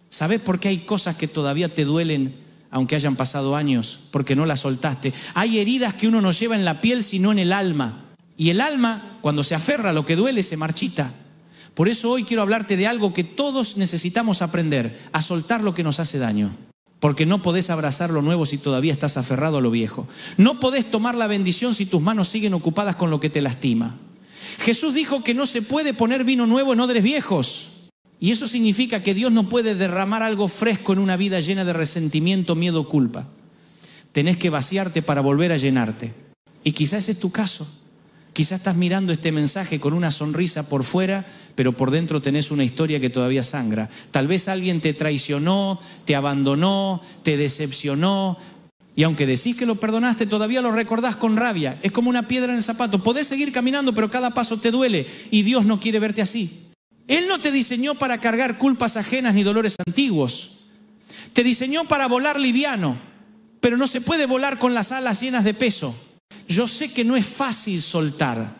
¿Sabés por qué hay cosas que todavía te duelen aunque hayan pasado años? Porque no las soltaste. Hay heridas que uno no lleva en la piel sino en el alma. Y el alma, cuando se aferra a lo que duele, se marchita. Por eso hoy quiero hablarte de algo que todos necesitamos aprender: a soltar lo que nos hace daño. Porque no podés abrazar lo nuevo si todavía estás aferrado a lo viejo. No podés tomar la bendición si tus manos siguen ocupadas con lo que te lastima. Jesús dijo que no se puede poner vino nuevo en odres viejos. Y eso significa que Dios no puede derramar algo fresco en una vida llena de resentimiento, miedo, culpa. Tenés que vaciarte para volver a llenarte. Y quizás ese es tu caso. Quizás estás mirando este mensaje con una sonrisa por fuera, pero por dentro tenés una historia que todavía sangra. Tal vez alguien te traicionó, te abandonó, te decepcionó. Y aunque decís que lo perdonaste, todavía lo recordás con rabia. Es como una piedra en el zapato. Podés seguir caminando, pero cada paso te duele. Y Dios no quiere verte así. Él no te diseñó para cargar culpas ajenas ni dolores antiguos. Te diseñó para volar liviano, pero no se puede volar con las alas llenas de peso. Yo sé que no es fácil soltar.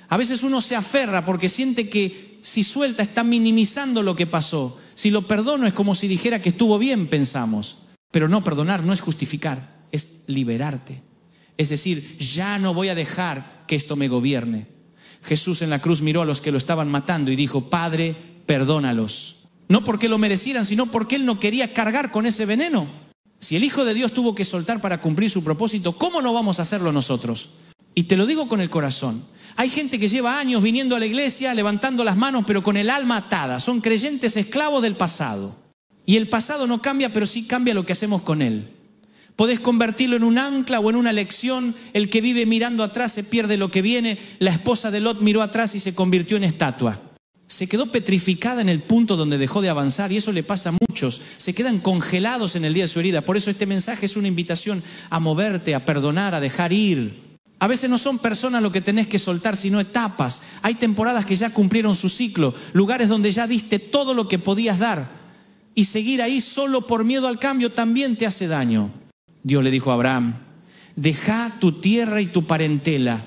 A veces uno se aferra porque siente que si suelta está minimizando lo que pasó. Si lo perdono es como si dijera que estuvo bien, pensamos. Pero no, perdonar no es justificar, es liberarte. Es decir, ya no voy a dejar que esto me gobierne. Jesús en la cruz miró a los que lo estaban matando y dijo: Padre, perdónalos. No porque lo merecieran, sino porque Él no quería cargar con ese veneno. Si el Hijo de Dios tuvo que soltar para cumplir su propósito, ¿cómo no vamos a hacerlo nosotros? Y te lo digo con el corazón. Hay gente que lleva años viniendo a la iglesia, levantando las manos, pero con el alma atada. Son creyentes esclavos del pasado. Y el pasado no cambia, pero sí cambia lo que hacemos con él. Podés convertirlo en un ancla o en una lección. El que vive mirando atrás se pierde lo que viene. La esposa de Lot miró atrás y se convirtió en estatua. Se quedó petrificada en el punto donde dejó de avanzar, y eso le pasa a muchos. Se quedan congelados en el día de su herida. Por eso este mensaje es una invitación a moverte, a perdonar, a dejar ir. A veces no son personas lo que tenés que soltar, sino etapas. Hay temporadas que ya cumplieron su ciclo, lugares donde ya diste todo lo que podías dar. Y seguir ahí solo por miedo al cambio también te hace daño. Dios le dijo a Abraham: deja tu tierra y tu parentela.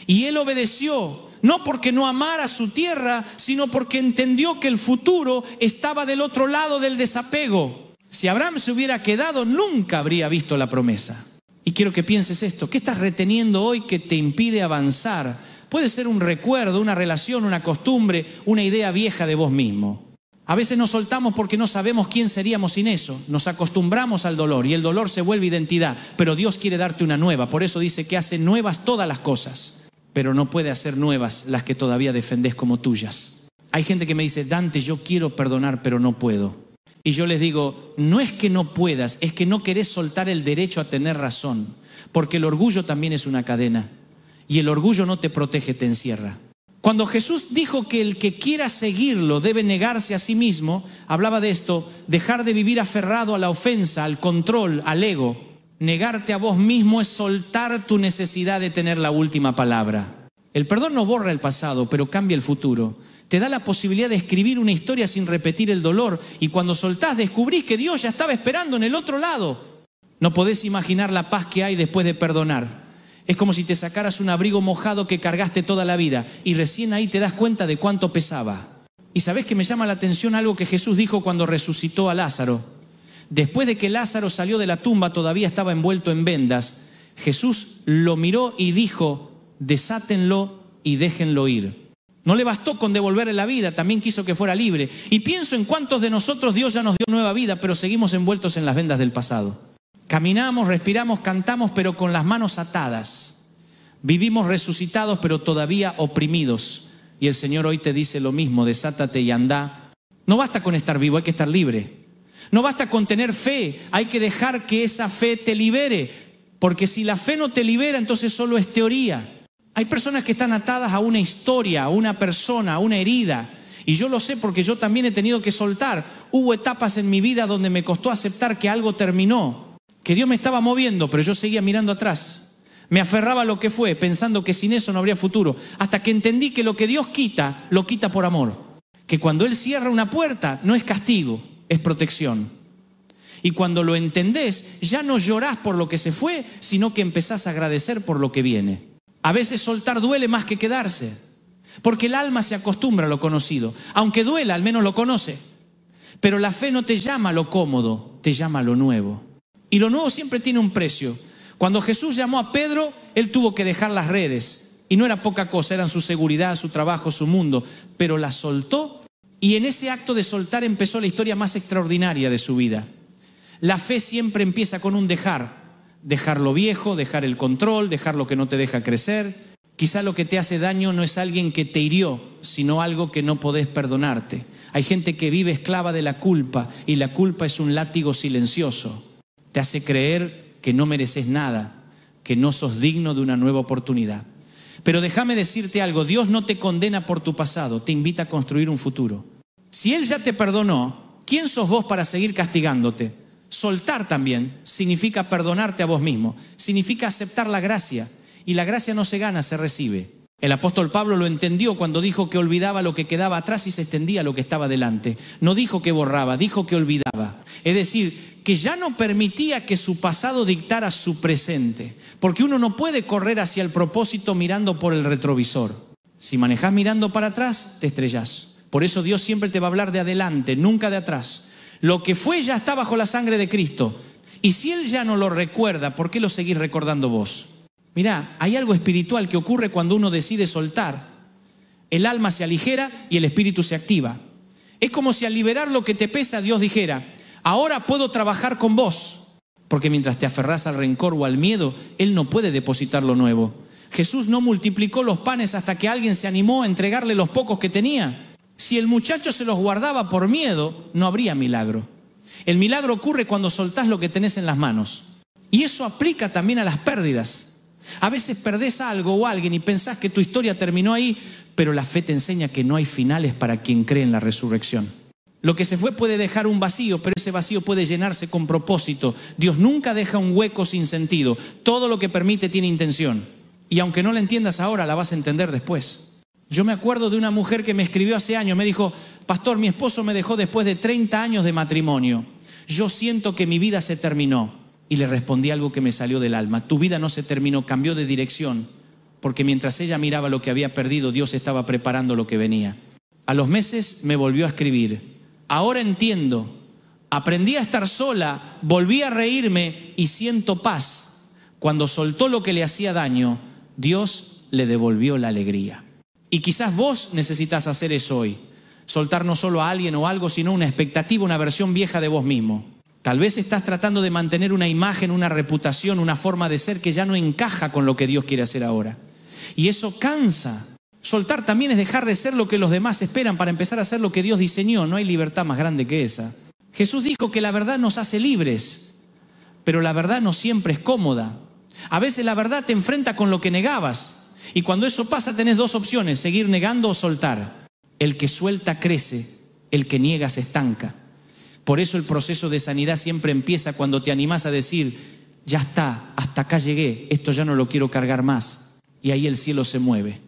Y él obedeció, no porque no amara su tierra, sino porque entendió que el futuro estaba del otro lado del desapego. Si Abraham se hubiera quedado, nunca habría visto la promesa. Y quiero que pienses esto: ¿qué estás reteniendo hoy que te impide avanzar? Puede ser un recuerdo, una relación, una costumbre, una idea vieja de vos mismo. A veces nos soltamos porque no sabemos quién seríamos sin eso. Nos acostumbramos al dolor y el dolor se vuelve identidad. Pero Dios quiere darte una nueva. Por eso dice que hace nuevas todas las cosas, pero no puede hacer nuevas las que todavía defendés como tuyas. Hay gente que me dice: Dante, yo quiero perdonar, pero no puedo. Y yo les digo: no es que no puedas, es que no querés soltar el derecho a tener razón. Porque el orgullo también es una cadena. Y el orgullo no te protege, te encierra. Cuando Jesús dijo que el que quiera seguirlo debe negarse a sí mismo, hablaba de esto: dejar de vivir aferrado a la ofensa, al control, al ego. Negarte a vos mismo es soltar tu necesidad de tener la última palabra. El perdón no borra el pasado, pero cambia el futuro. Te da la posibilidad de escribir una historia sin repetir el dolor. Y cuando soltás, descubrís que Dios ya estaba esperando en el otro lado. No podés imaginar la paz que hay después de perdonar. Es como si te sacaras un abrigo mojado que cargaste toda la vida y recién ahí te das cuenta de cuánto pesaba. Y sabés que me llama la atención algo que Jesús dijo cuando resucitó a Lázaro. Después de que Lázaro salió de la tumba, todavía estaba envuelto en vendas. Jesús lo miró y dijo: desátenlo y déjenlo ir. No le bastó con devolverle la vida, también quiso que fuera libre. Y pienso en cuántos de nosotros Dios ya nos dio nueva vida, pero seguimos envueltos en las vendas del pasado. Caminamos, respiramos, cantamos, pero con las manos atadas. Vivimos resucitados, pero todavía oprimidos. Y el Señor hoy te dice lo mismo: desátate y anda. No basta con estar vivo, hay que estar libre. No basta con tener fe, hay que dejar que esa fe te libere. Porque si la fe no te libera, entonces solo es teoría. Hay personas que están atadas a una historia, a una persona, a una herida. Y yo lo sé porque yo también he tenido que soltar. Hubo etapas en mi vida donde me costó aceptar que algo terminó, que Dios me estaba moviendo, pero yo seguía mirando atrás. Me aferraba a lo que fue, pensando que sin eso no habría futuro. Hasta que entendí que lo que Dios quita, lo quita por amor. Que cuando Él cierra una puerta, no es castigo, es protección. Y cuando lo entendés, ya no llorás por lo que se fue, sino que empezás a agradecer por lo que viene. A veces soltar duele más que quedarse, porque el alma se acostumbra a lo conocido. Aunque duela, al menos lo conoce. Pero la fe no te llama a lo cómodo, te llama a lo nuevo. Y lo nuevo siempre tiene un precio. Cuando Jesús llamó a Pedro, él tuvo que dejar las redes. Y no era poca cosa, eran su seguridad, su trabajo, su mundo. Pero la soltó y en ese acto de soltar empezó la historia más extraordinaria de su vida. La fe siempre empieza con un dejar. Dejar lo viejo, dejar el control, dejar lo que no te deja crecer. Quizá lo que te hace daño no es alguien que te hirió, sino algo que no podés perdonarte. Hay gente que vive esclava de la culpa y la culpa es un látigo silencioso. Te hace creer que no mereces nada, que no sos digno de una nueva oportunidad. Pero déjame decirte algo, Dios no te condena por tu pasado, te invita a construir un futuro. Si Él ya te perdonó, ¿quién sos vos para seguir castigándote? Soltar también significa perdonarte a vos mismo, significa aceptar la gracia. Y la gracia no se gana, se recibe. El apóstol Pablo lo entendió cuando dijo que olvidaba lo que quedaba atrás y se extendía lo que estaba delante. No dijo que borraba, dijo que olvidaba. Es decir, que ya no permitía que su pasado dictara su presente. Porque uno no puede correr hacia el propósito mirando por el retrovisor. Si manejás mirando para atrás, te estrellás. Por eso Dios siempre te va a hablar de adelante, nunca de atrás. Lo que fue ya está bajo la sangre de Cristo. Y si Él ya no lo recuerda, ¿por qué lo seguís recordando vos? Mirá, hay algo espiritual que ocurre cuando uno decide soltar. El alma se aligera y el espíritu se activa. Es como si al liberar lo que te pesa, Dios dijera, ahora puedo trabajar con vos. Porque mientras te aferrás al rencor o al miedo, Él no puede depositar lo nuevo. Jesús no multiplicó los panes hasta que alguien se animó a entregarle los pocos que tenía. Si el muchacho se los guardaba por miedo, no habría milagro. El milagro ocurre cuando soltás lo que tenés en las manos. Y eso aplica también a las pérdidas. A veces perdés algo o alguien y pensás que tu historia terminó ahí, pero la fe te enseña que no hay finales para quien cree en la resurrección. Lo que se fue puede dejar un vacío, pero ese vacío puede llenarse con propósito. Dios nunca deja un hueco sin sentido. Todo lo que permite tiene intención. Y aunque no la entiendas ahora, la vas a entender después. Yo me acuerdo de una mujer que me escribió hace años, me dijo, pastor, mi esposo me dejó después de 30 años de matrimonio. Yo siento que mi vida se terminó. Y le respondí algo que me salió del alma. Tu vida no se terminó, cambió de dirección. Porque mientras ella miraba lo que había perdido, Dios estaba preparando lo que venía. A los meses me volvió a escribir. Ahora entiendo. Aprendí a estar sola, volví a reírme y siento paz. Cuando soltó lo que le hacía daño, Dios le devolvió la alegría. Y quizás vos necesitas hacer eso hoy. Soltar no solo a alguien o algo, sino una expectativa, una versión vieja de vos mismo. Tal vez estás tratando de mantener una imagen, una reputación, una forma de ser que ya no encaja con lo que Dios quiere hacer ahora. Y eso cansa. Soltar también es dejar de ser lo que los demás esperan para empezar a ser lo que Dios diseñó. No hay libertad más grande que esa. Jesús dijo que la verdad nos hace libres, pero la verdad no siempre es cómoda. A veces la verdad te enfrenta con lo que negabas. Y cuando eso pasa tenés dos opciones, seguir negando o soltar. El que suelta crece, el que niega se estanca. Por eso el proceso de sanidad siempre empieza cuando te animás a decir, ya está, hasta acá llegué, esto ya no lo quiero cargar más. Y ahí el cielo se mueve.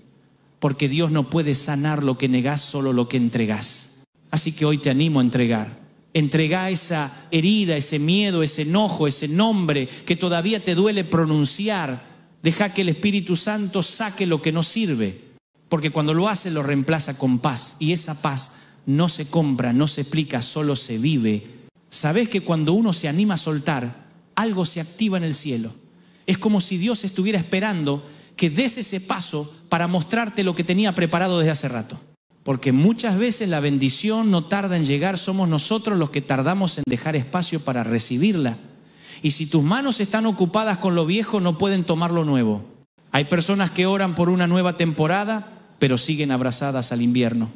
Porque Dios no puede sanar lo que negás, solo lo que entregás. Así que hoy te animo a entregar. Entregá esa herida, ese miedo, ese enojo, ese nombre que todavía te duele pronunciar. Deja que el Espíritu Santo saque lo que no sirve. Porque cuando lo hace lo reemplaza con paz. Y esa paz no se compra, no se explica, solo se vive. ¿Sabés que cuando uno se anima a soltar, algo se activa en el cielo? Es como si Dios estuviera esperando que des ese paso para mostrarte lo que tenía preparado desde hace rato. Porque muchas veces la bendición no tarda en llegar, somos nosotros los que tardamos en dejar espacio para recibirla. Y si tus manos están ocupadas con lo viejo, no pueden tomar lo nuevo. Hay personas que oran por una nueva temporada, pero siguen abrazadas al invierno.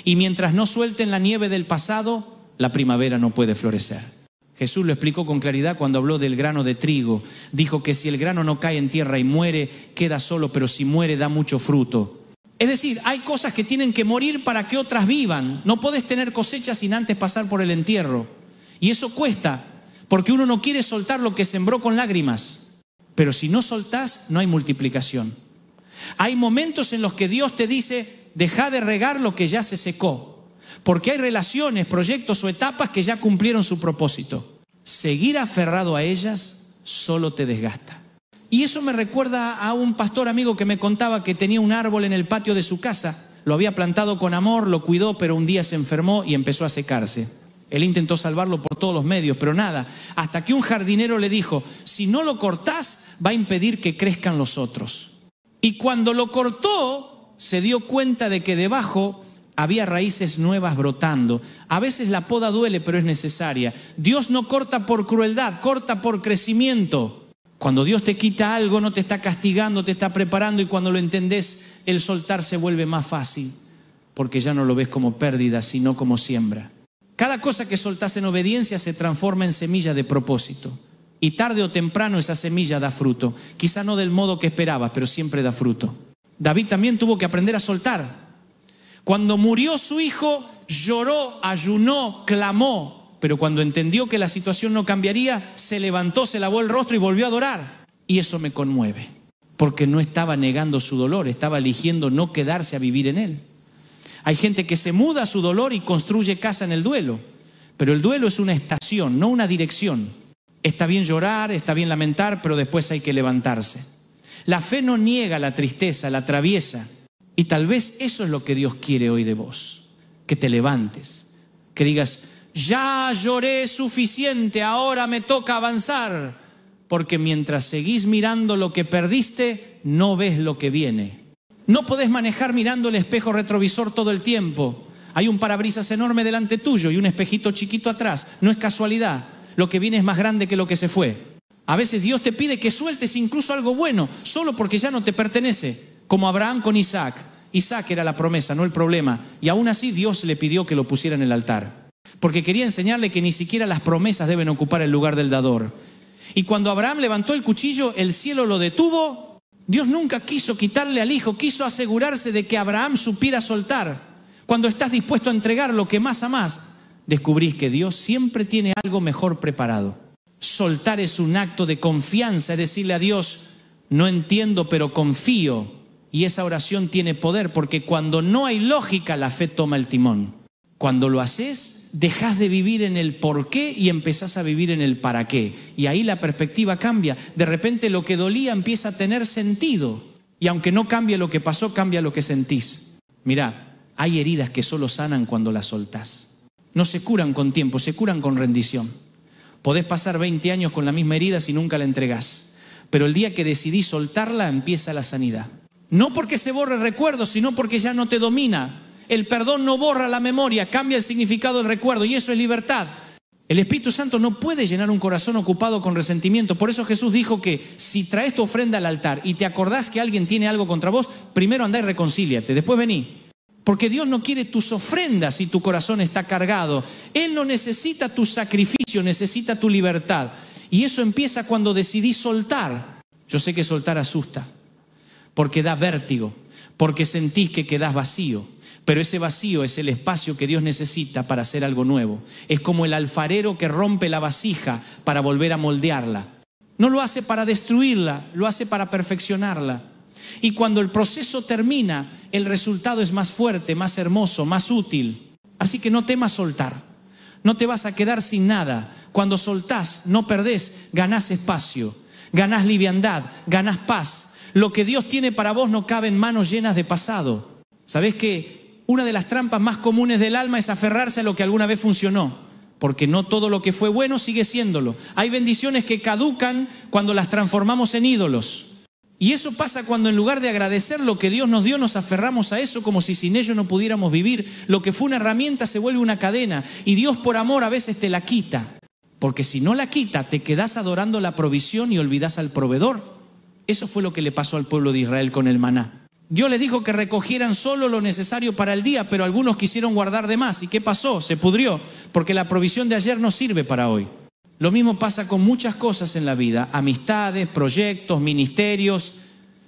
Y mientras no suelten la nieve del pasado, la primavera no puede florecer. Jesús lo explicó con claridad cuando habló del grano de trigo. Dijo que si el grano no cae en tierra y muere, queda solo, pero si muere da mucho fruto. Es decir, hay cosas que tienen que morir para que otras vivan. No podés tener cosecha sin antes pasar por el entierro. Y eso cuesta, porque uno no quiere soltar lo que sembró con lágrimas. Pero si no soltás, no hay multiplicación. Hay momentos en los que Dios te dice, deja de regar lo que ya se secó. Porque hay relaciones, proyectos o etapas que ya cumplieron su propósito. Seguir aferrado a ellas solo te desgasta. Y eso me recuerda a un pastor amigo que me contaba que tenía un árbol en el patio de su casa. Lo había plantado con amor, lo cuidó, pero un día se enfermó y empezó a secarse. Él intentó salvarlo por todos los medios, pero nada. Hasta que un jardinero le dijo, si no lo cortás, va a impedir que crezcan los otros. Y cuando lo cortó, se dio cuenta de que debajo había raíces nuevas brotando. A veces la poda duele, pero es necesaria. Dios no corta por crueldad, corta por crecimiento. Cuando Dios te quita algo, no te está castigando, te está preparando, y cuando lo entendés, el soltar se vuelve más fácil, porque ya no lo ves como pérdida, sino como siembra. Cada cosa que soltás en obediencia se transforma en semilla de propósito. Y tarde o temprano esa semilla da fruto. Quizá no del modo que esperaba, pero siempre da fruto. David también tuvo que aprender a soltar. Cuando murió su hijo, lloró, ayunó, clamó. Pero cuando entendió que la situación no cambiaría, se levantó, se lavó el rostro y volvió a adorar. Y eso me conmueve, porque no estaba negando su dolor, estaba eligiendo no quedarse a vivir en él. Hay gente que se muda a su dolor y construye casa en el duelo. Pero el duelo es una estación, no una dirección. Está bien llorar, está bien lamentar, pero después hay que levantarse. La fe no niega la tristeza, la atraviesa. Y tal vez eso es lo que Dios quiere hoy de vos. Que te levantes, que digas, ya lloré suficiente, ahora me toca avanzar. Porque mientras seguís mirando lo que perdiste, no ves lo que viene. No podés manejar mirando el espejo retrovisor todo el tiempo. Hay un parabrisas enorme delante tuyo y un espejito chiquito atrás. No es casualidad. Lo que viene es más grande que lo que se fue. A veces Dios te pide que sueltes incluso algo bueno, solo porque ya no te pertenece. Como Abraham con Isaac. Isaac era la promesa, no el problema. Y aún así Dios le pidió que lo pusiera en el altar. Porque quería enseñarle que ni siquiera las promesas deben ocupar el lugar del dador. Y cuando Abraham levantó el cuchillo, el cielo lo detuvo. Dios nunca quiso quitarle al hijo, quiso asegurarse de que Abraham supiera soltar. Cuando estás dispuesto a entregar lo que más amás, descubrís que Dios siempre tiene algo mejor preparado. Soltar es un acto de confianza, es decirle a Dios, no entiendo, pero confío. Y esa oración tiene poder, porque cuando no hay lógica, la fe toma el timón. Cuando lo haces, dejás de vivir en el por qué y empezás a vivir en el para qué. Y ahí la perspectiva cambia. De repente lo que dolía empieza a tener sentido. Y aunque no cambie lo que pasó, cambia lo que sentís. Mirá, hay heridas que solo sanan cuando las soltás. No se curan con tiempo, se curan con rendición. Podés pasar 20 años con la misma herida si nunca la entregás. Pero el día que decidís soltarla, empieza la sanidad. No porque se borre el recuerdo, sino porque ya no te domina. El perdón no borra la memoria, cambia el significado del recuerdo, y eso es libertad. El Espíritu Santo no puede llenar un corazón ocupado con resentimiento. Por eso Jesús dijo que si traes tu ofrenda al altar y te acordás que alguien tiene algo contra vos, primero andá y reconcíliate, después vení. Porque Dios no quiere tus ofrendas si tu corazón está cargado. Él no necesita tu sacrificio, necesita tu libertad. Y eso empieza cuando decidís soltar. Yo sé que soltar asusta, porque da vértigo, porque sentís que quedás vacío. Pero ese vacío es el espacio que Dios necesita para hacer algo nuevo. Es como el alfarero que rompe la vasija para volver a moldearla. No lo hace para destruirla, lo hace para perfeccionarla. Y cuando el proceso termina, el resultado es más fuerte, más hermoso, más útil. Así que no temas soltar. No te vas a quedar sin nada. Cuando soltás, no perdés, ganás espacio, ganás liviandad, ganás paz. Lo que Dios tiene para vos no cabe en manos llenas de pasado. ¿Sabés qué? Una de las trampas más comunes del alma es aferrarse a lo que alguna vez funcionó, porque no todo lo que fue bueno sigue siéndolo. Hay bendiciones que caducan cuando las transformamos en ídolos. Y eso pasa cuando en lugar de agradecer lo que Dios nos dio, nos aferramos a eso como si sin ello no pudiéramos vivir. Lo que fue una herramienta se vuelve una cadena, y Dios por amor a veces te la quita, porque si no la quita, te quedás adorando la provisión y olvidás al proveedor. Eso fue lo que le pasó al pueblo de Israel con el maná. Dios les dijo que recogieran solo lo necesario para el día, pero algunos quisieron guardar de más. ¿Y qué pasó? Se pudrió, porque la provisión de ayer no sirve para hoy. Lo mismo pasa con muchas cosas en la vida, amistades, proyectos, ministerios.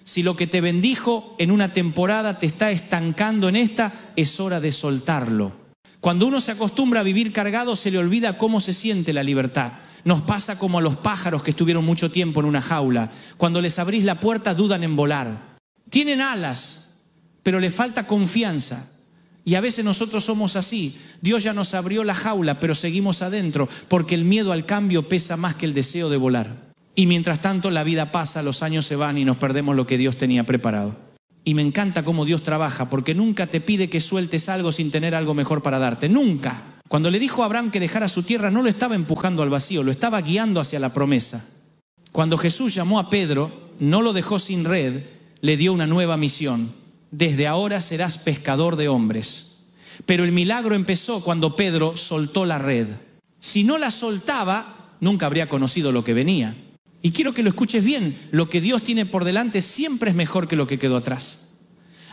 Si lo que te bendijo en una temporada te está estancando en esta, es hora de soltarlo. Cuando uno se acostumbra a vivir cargado, se le olvida cómo se siente la libertad. Nos pasa como a los pájaros que estuvieron mucho tiempo en una jaula. Cuando les abrís la puerta, dudan en volar. Tienen alas, pero le falta confianza. Y a veces nosotros somos así. Dios ya nos abrió la jaula, pero seguimos adentro, porque el miedo al cambio pesa más que el deseo de volar. Y mientras tanto la vida pasa, los años se van y nos perdemos lo que Dios tenía preparado. Y me encanta cómo Dios trabaja, porque nunca te pide que sueltes algo sin tener algo mejor para darte. Nunca. Cuando le dijo a Abraham que dejara su tierra, no lo estaba empujando al vacío, lo estaba guiando hacia la promesa. Cuando Jesús llamó a Pedro, no lo dejó sin red, le dio una nueva misión. Desde ahora serás pescador de hombres. Pero el milagro empezó cuando Pedro soltó la red. Si no la soltaba, nunca habría conocido lo que venía. Y quiero que lo escuches bien, lo que Dios tiene por delante siempre es mejor que lo que quedó atrás.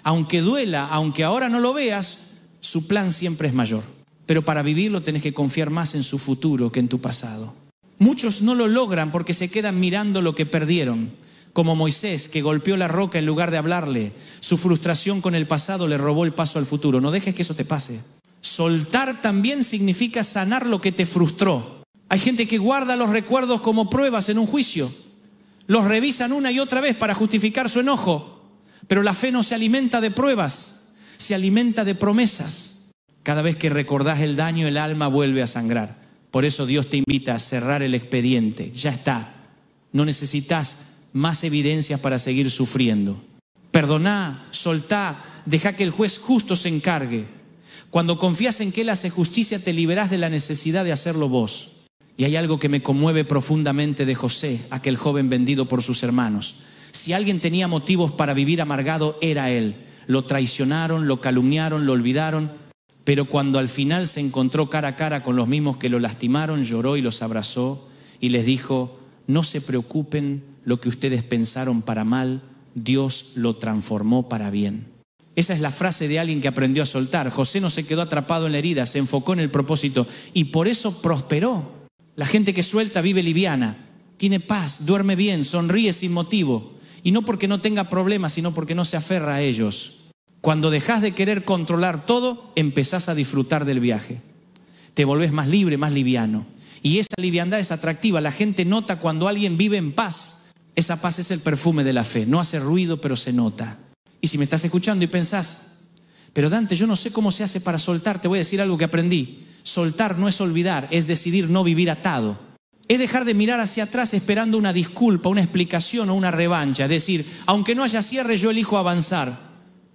Aunque duela, aunque ahora no lo veas, su plan siempre es mayor. Pero para vivirlo tenés que confiar más en su futuro que en tu pasado. Muchos no lo logran porque se quedan mirando lo que perdieron. Como Moisés, que golpeó la roca en lugar de hablarle. Su frustración con el pasado le robó el paso al futuro. No dejes que eso te pase. Soltar también significa sanar lo que te frustró. Hay gente que guarda los recuerdos como pruebas en un juicio. Los revisan una y otra vez para justificar su enojo. Pero la fe no se alimenta de pruebas, se alimenta de promesas. Cada vez que recordás el daño, el alma vuelve a sangrar. Por eso Dios te invita a cerrar el expediente. Ya está. No necesitas más evidencias para seguir sufriendo. Perdoná, soltá, deja que el juez justo se encargue. Cuando confías en que Él hace justicia, te liberás de la necesidad de hacerlo vos. Y hay algo que me conmueve profundamente de José, aquel joven vendido por sus hermanos. Si alguien tenía motivos para vivir amargado, era él. Lo traicionaron, lo calumniaron, lo olvidaron. Pero cuando al final se encontró cara a cara con los mismos que lo lastimaron, lloró y los abrazó y les dijo: no se preocupen, lo que ustedes pensaron para mal, Dios lo transformó para bien. Esa es la frase de alguien que aprendió a soltar. José no se quedó atrapado en la herida, se enfocó en el propósito y por eso prosperó. La gente que suelta vive liviana, tiene paz, duerme bien, sonríe sin motivo. Y no porque no tenga problemas, sino porque no se aferra a ellos. Cuando dejás de querer controlar todo, empezás a disfrutar del viaje. Te volvés más libre, más liviano. Y esa liviandad es atractiva. La gente nota cuando alguien vive en paz. Esa paz es el perfume de la fe. No hace ruido, pero se nota. Y si me estás escuchando y pensás: pero Dante, yo no sé cómo se hace para soltar, te voy a decir algo que aprendí. Soltar no es olvidar, es decidir no vivir atado. Es dejar de mirar hacia atrás esperando una disculpa, una explicación o una revancha. Es decir, aunque no haya cierre, yo elijo avanzar.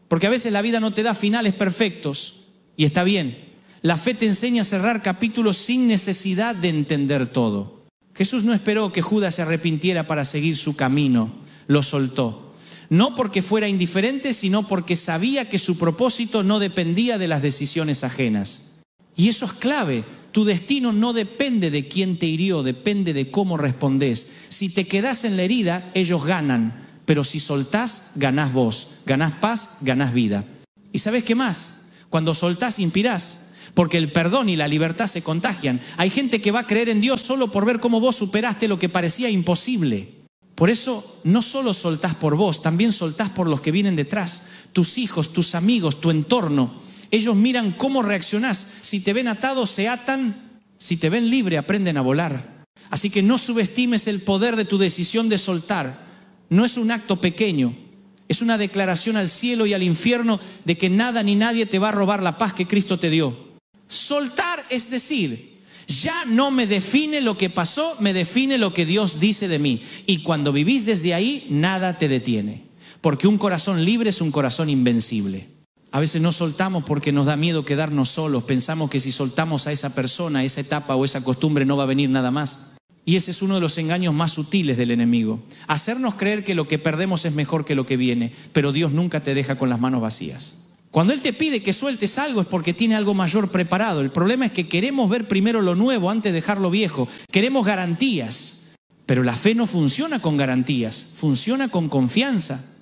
Porque a veces la vida no te da finales perfectos. Y está bien. La fe te enseña a cerrar capítulos sin necesidad de entender todo. Jesús no esperó que Judas se arrepintiera para seguir su camino. Lo soltó. No porque fuera indiferente, sino porque sabía que su propósito no dependía de las decisiones ajenas. Y eso es clave. Tu destino no depende de quién te hirió, depende de cómo respondés. Si te quedás en la herida, ellos ganan. Pero si soltás, ganás vos. Ganás paz, ganás vida. ¿Y sabés qué más? Cuando soltás, inspirás. Porque el perdón y la libertad se contagian. Hay gente que va a creer en Dios solo por ver cómo vos superaste lo que parecía imposible. Por eso no solo soltás por vos, también soltás por los que vienen detrás. Tus hijos, tus amigos, tu entorno. Ellos miran cómo reaccionás. Si te ven atado, se atan. Si te ven libre, aprenden a volar. Así que no subestimes el poder de tu decisión de soltar. No es un acto pequeño. Es una declaración al cielo y al infierno de que nada ni nadie te va a robar la paz que Cristo te dio. Soltar es decir, ya no me define lo que pasó, me define lo que Dios dice de mí. Y cuando vivís desde ahí, nada te detiene. Porque un corazón libre es un corazón invencible. A veces no soltamos porque nos da miedo quedarnos solos. Pensamos que si soltamos a esa persona, a esa etapa o esa costumbre no va a venir nada más. Y ese es uno de los engaños más sutiles del enemigo. Hacernos creer que lo que perdemos es mejor que lo que viene. Pero Dios nunca te deja con las manos vacías. Cuando Él te pide que sueltes algo es porque tiene algo mayor preparado. El problema es que queremos ver primero lo nuevo antes de dejar lo viejo. Queremos garantías. Pero la fe no funciona con garantías. Funciona con confianza.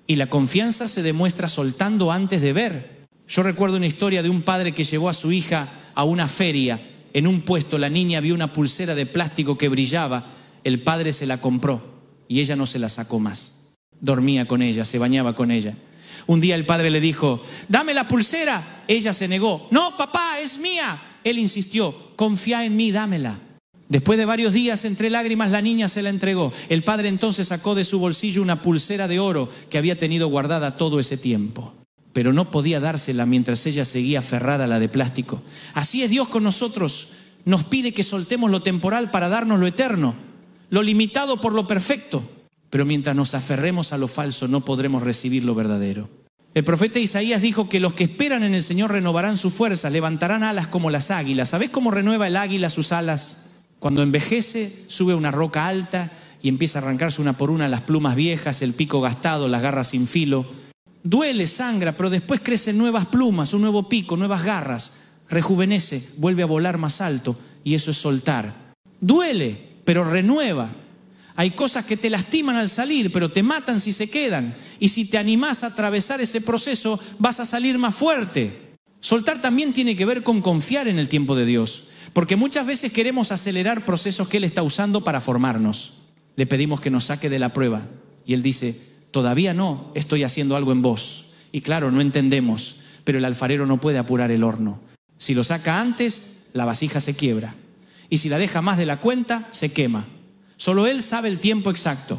Y la confianza se demuestra soltando antes de ver. Yo recuerdo una historia de un padre que llevó a su hija a una feria. En un puesto la niña vio una pulsera de plástico que brillaba. El padre se la compró y ella no se la sacó más. Dormía con ella, se bañaba con ella. Un día el padre le dijo: dame la pulsera. Ella se negó. No, papá, es mía. Él insistió: confía en mí, dámela. Después de varios días, entre lágrimas, la niña se la entregó. El padre entonces sacó de su bolsillo una pulsera de oro que había tenido guardada todo ese tiempo. Pero no podía dársela mientras ella seguía aferrada a la de plástico. Así es Dios con nosotros. Nos pide que soltemos lo temporal para darnos lo eterno, lo limitado por lo perfecto. Pero mientras nos aferremos a lo falso, no podremos recibir lo verdadero. El profeta Isaías dijo que los que esperan en el Señor renovarán sus fuerzas, levantarán alas como las águilas. ¿Sabés cómo renueva el águila sus alas? Cuando envejece, sube a una roca alta y empieza a arrancarse una por una las plumas viejas, el pico gastado, las garras sin filo. Duele, sangra, pero después crecen nuevas plumas, un nuevo pico, nuevas garras. Rejuvenece, vuelve a volar más alto, y eso es soltar. Duele, pero renueva. Hay cosas que te lastiman al salir, pero te matan si se quedan. Y si te animás a atravesar ese proceso, vas a salir más fuerte. Soltar también tiene que ver con confiar en el tiempo de Dios. Porque muchas veces queremos acelerar procesos que Él está usando para formarnos. Le pedimos que nos saque de la prueba. Y Él dice, todavía no, estoy haciendo algo en vos. Y claro, no entendemos, pero el alfarero no puede apurar el horno. Si lo saca antes, la vasija se quiebra. Y si la deja más de la cuenta, se quema. Solo Él sabe el tiempo exacto.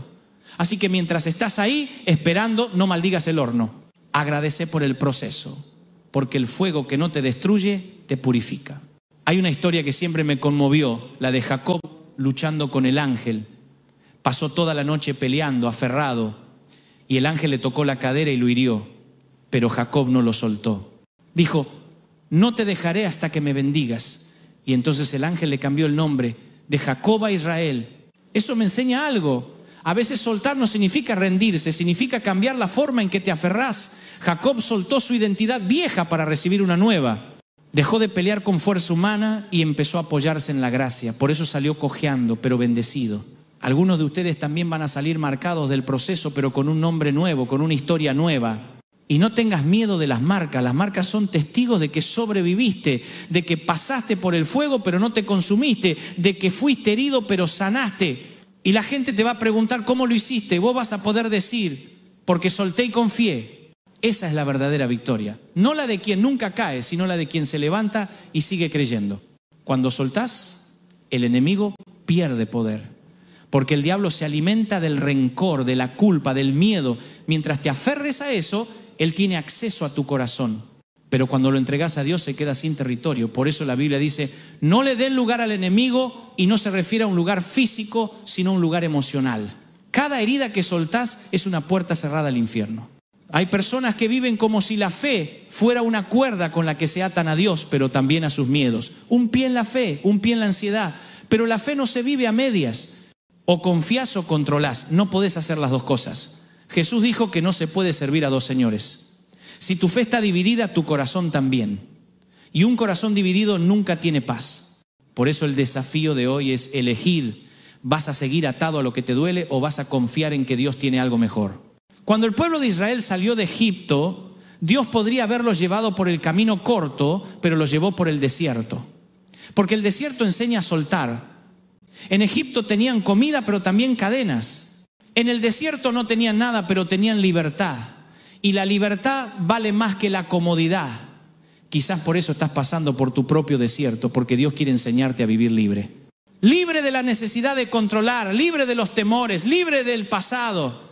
Así que mientras estás ahí esperando, no maldigas el horno. Agradece por el proceso, porque el fuego que no te destruye, te purifica. Hay una historia que siempre me conmovió, la de Jacob luchando con el ángel. Pasó toda la noche peleando, aferrado, y el ángel le tocó la cadera y lo hirió, pero Jacob no lo soltó. Dijo, no te dejaré hasta que me bendigas. Y entonces el ángel le cambió el nombre de Jacob a Israel. Eso me enseña algo. A veces soltar no significa rendirse, significa cambiar la forma en que te aferrás. Jacob soltó su identidad vieja para recibir una nueva. Dejó de pelear con fuerza humana y empezó a apoyarse en la gracia. Por eso salió cojeando, pero bendecido. Algunos de ustedes también van a salir marcados del proceso, pero con un nombre nuevo, con una historia nueva. Y no tengas miedo de las marcas son testigos de que sobreviviste, de que pasaste por el fuego pero no te consumiste, de que fuiste herido pero sanaste. Y la gente te va a preguntar cómo lo hiciste, y vos vas a poder decir, porque solté y confié. Esa es la verdadera victoria, no la de quien nunca cae, sino la de quien se levanta y sigue creyendo. Cuando soltás, el enemigo pierde poder, porque el diablo se alimenta del rencor, de la culpa, del miedo. Mientras te aferres a eso, Él tiene acceso a tu corazón, pero cuando lo entregas a Dios se queda sin territorio. Por eso la Biblia dice, no le den lugar al enemigo, y no se refiere a un lugar físico, sino a un lugar emocional. Cada herida que soltás es una puerta cerrada al infierno. Hay personas que viven como si la fe fuera una cuerda con la que se atan a Dios, pero también a sus miedos. Un pie en la fe, un pie en la ansiedad, pero la fe no se vive a medias. O confías o controlás, no podés hacer las dos cosas. Jesús dijo que no se puede servir a dos señores. Si tu fe está dividida, tu corazón también. Y un corazón dividido nunca tiene paz. Por eso el desafío de hoy es elegir. ¿Vas a seguir atado a lo que te duele o vas a confiar en que Dios tiene algo mejor? Cuando el pueblo de Israel salió de Egipto, Dios podría haberlos llevado por el camino corto, pero los llevó por el desierto. Porque el desierto enseña a soltar. En Egipto tenían comida, pero también cadenas. En el desierto no tenían nada, pero tenían libertad. Y la libertad vale más que la comodidad. Quizás por eso estás pasando por tu propio desierto, porque Dios quiere enseñarte a vivir libre. Libre de la necesidad de controlar, libre de los temores, libre del pasado.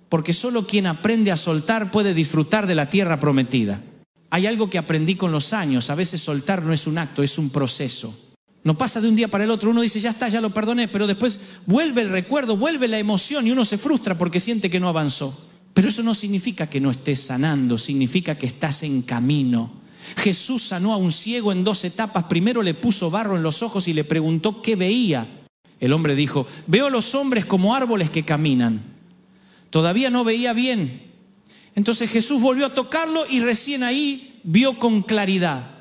Porque solo quien aprende a soltar puede disfrutar de la tierra prometida. Hay algo que aprendí con los años. A veces soltar no es un acto, es un proceso. No pasa de un día para el otro. Uno dice, ya está, ya lo perdoné, pero después vuelve el recuerdo, vuelve la emoción y uno se frustra porque siente que no avanzó. Pero eso no significa que no estés sanando, significa que estás en camino. Jesús sanó a un ciego en 2 etapas. Primero le puso barro en los ojos y le preguntó qué veía. El hombre dijo, veo los hombres como árboles que caminan. Todavía no veía bien. Entonces Jesús volvió a tocarlo y recién ahí vio con claridad.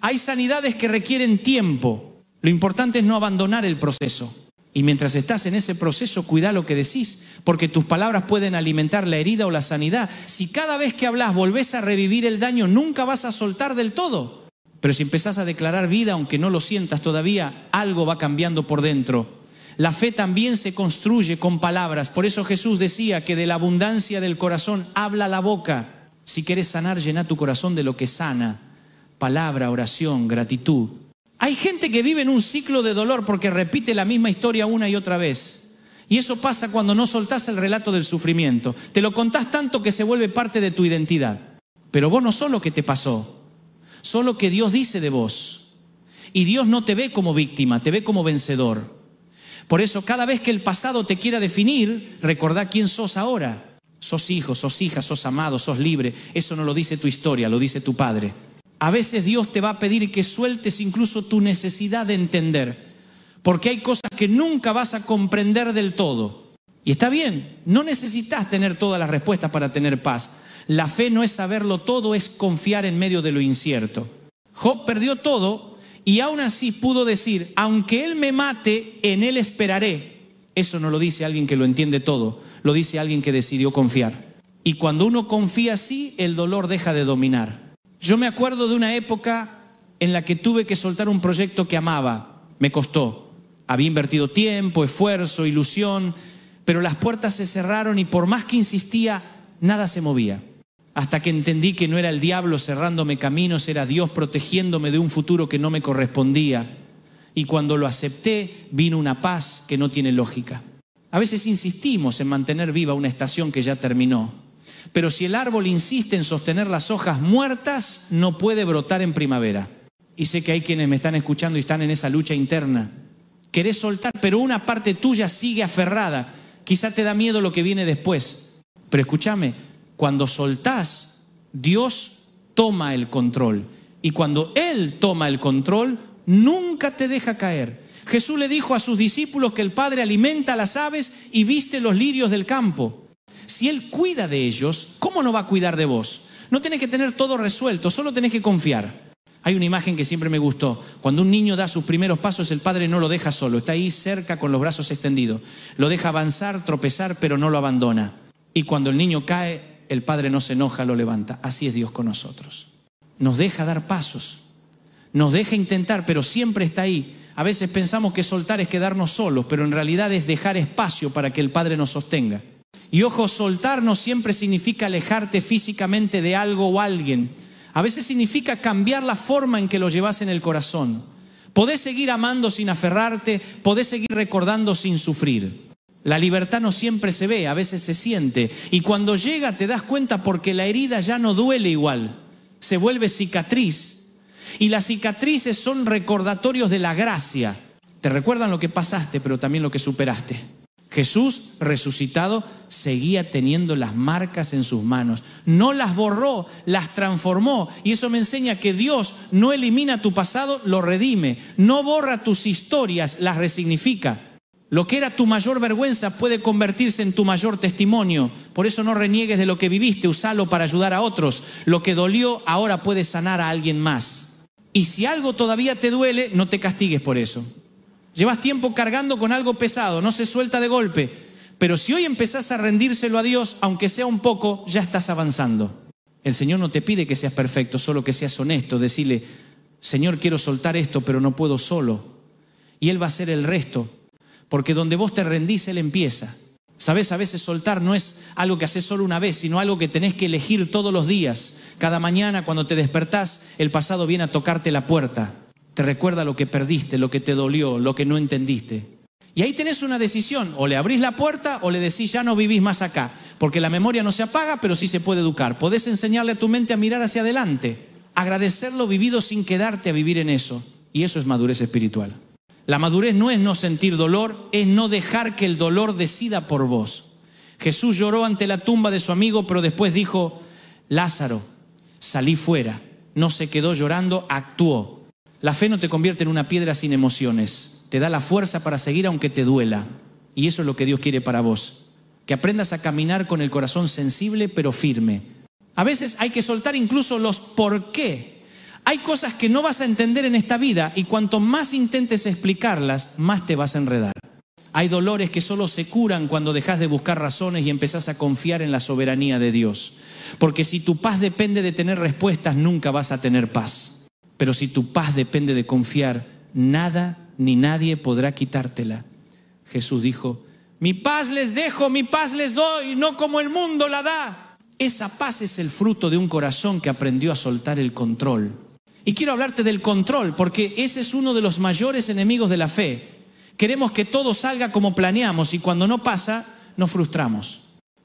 Hay sanidades que requieren tiempo. Lo importante es no abandonar el proceso. Y mientras estás en ese proceso, cuida lo que decís, porque tus palabras pueden alimentar la herida o la sanidad. Si cada vez que hablas volvés a revivir el daño, nunca vas a soltar del todo. Pero si empezás a declarar vida, aunque no lo sientas todavía, algo va cambiando por dentro. La fe también se construye con palabras. Por eso Jesús decía que de la abundancia del corazón habla la boca. Si querés sanar, llená tu corazón de lo que sana. Palabra, oración, gratitud. Hay gente que vive en un ciclo de dolor porque repite la misma historia una y otra vez. Y eso pasa cuando no soltás el relato del sufrimiento. Te lo contás tanto que se vuelve parte de tu identidad. Pero vos no sos lo que te pasó, sos lo que Dios dice de vos. Y Dios no te ve como víctima, te ve como vencedor. Por eso cada vez que el pasado te quiera definir, recordá quién sos ahora. sos hijo, sos hija, sos amado, sos libre. Eso no lo dice tu historia, lo dice tu Padre. A veces Dios te va a pedir que sueltes incluso tu necesidad de entender, porque hay cosas que nunca vas a comprender del todo. Y está bien, no necesitas tener todas las respuestas para tener paz. La fe no es saberlo todo, es confiar en medio de lo incierto. Job perdió todo y aún así pudo decir, aunque él me mate, en él esperaré. Eso no lo dice alguien que lo entiende todo, lo dice alguien que decidió confiar. Y cuando uno confía así, el dolor deja de dominar. Yo me acuerdo de una época en la que tuve que soltar un proyecto que amaba. Me costó. Había invertido tiempo, esfuerzo, ilusión, pero las puertas se cerraron y por más que insistía, nada se movía. Hasta que entendí que no era el diablo cerrándome caminos, era Dios protegiéndome de un futuro que no me correspondía. Y cuando lo acepté, vino una paz que no tiene lógica. A veces insistimos en mantener viva una estación que ya terminó. Pero si el árbol insiste en sostener las hojas muertas, no puede brotar en primavera. Y sé que hay quienes me están escuchando y están en esa lucha interna. Querés soltar, pero una parte tuya sigue aferrada. Quizá te da miedo lo que viene después. Pero escúchame, cuando soltás, Dios toma el control. Y cuando Él toma el control, nunca te deja caer. Jesús le dijo a sus discípulos que el Padre alimenta a las aves y viste los lirios del campo. Si Él cuida de ellos, ¿cómo no va a cuidar de vos? No tenés que tener todo resuelto, solo tenés que confiar. Hay una imagen que siempre me gustó. Cuando un niño da sus primeros pasos, el padre no lo deja solo, está ahí cerca con los brazos extendidos. Lo deja avanzar, tropezar, pero no lo abandona. Y cuando el niño cae, el padre no se enoja, lo levanta. Así es Dios con nosotros. Nos deja dar pasos, nos deja intentar, pero siempre está ahí. A veces pensamos que soltar es quedarnos solos, pero en realidad es dejar espacio para que el Padre nos sostenga. Y ojo, soltar no siempre significa alejarte físicamente de algo o alguien. A veces significa cambiar la forma en que lo llevas en el corazón. Podés seguir amando sin aferrarte, podés seguir recordando sin sufrir. La libertad no siempre se ve, a veces se siente. Y cuando llega te das cuenta porque la herida ya no duele igual. Se vuelve cicatriz. Y las cicatrices son recordatorios de la gracia. Te recuerdan lo que pasaste, pero también lo que superaste. Jesús, resucitado, seguía teniendo las marcas en sus manos. No las borró, las transformó. Y eso me enseña que Dios no elimina tu pasado, lo redime. No borra tus historias, las resignifica. Lo que era tu mayor vergüenza puede convertirse en tu mayor testimonio. Por eso no reniegues de lo que viviste, usalo para ayudar a otros. Lo que dolió ahora puede sanar a alguien más. Y si algo todavía te duele, no te castigues por eso. Llevas tiempo cargando con algo pesado, no se suelta de golpe. Pero si hoy empezás a rendírselo a Dios, aunque sea un poco, ya estás avanzando. El Señor no te pide que seas perfecto, solo que seas honesto. Decirle, Señor, quiero soltar esto, pero no puedo solo. Y Él va a hacer el resto. Porque donde vos te rendís, Él empieza. ¿Sabés? A veces soltar no es algo que haces solo una vez, sino algo que tenés que elegir todos los días. Cada mañana cuando te despertás, el pasado viene a tocarte la puerta. Te recuerda lo que perdiste, lo que te dolió, lo que no entendiste. Y ahí tenés una decisión, o le abrís la puerta o le decís ya no vivís más acá. Porque la memoria no se apaga, pero sí se puede educar. Podés enseñarle a tu mente a mirar hacia adelante, agradecer lo vivido sin quedarte a vivir en eso. Y eso es madurez espiritual. La madurez no es no sentir dolor, es no dejar que el dolor decida por vos. Jesús lloró ante la tumba de su amigo, pero después dijo, Lázaro, salí fuera. No se quedó llorando, actuó. La fe no te convierte en una piedra sin emociones. Te da la fuerza para seguir aunque te duela. Y eso es lo que Dios quiere para vos. Que aprendas a caminar con el corazón sensible pero firme. A veces hay que soltar incluso los por qué. Hay cosas que no vas a entender en esta vida y cuanto más intentes explicarlas, más te vas a enredar. Hay dolores que solo se curan cuando dejas de buscar razones y empezás a confiar en la soberanía de Dios. Porque si tu paz depende de tener respuestas, nunca vas a tener paz. Pero si tu paz depende de confiar, nada ni nadie podrá quitártela. Jesús dijo, mi paz les dejo, mi paz les doy, no como el mundo la da. Esa paz es el fruto de un corazón que aprendió a soltar el control. Y quiero hablarte del control, porque ese es uno de los mayores enemigos de la fe. Queremos que todo salga como planeamos y cuando no pasa, nos frustramos.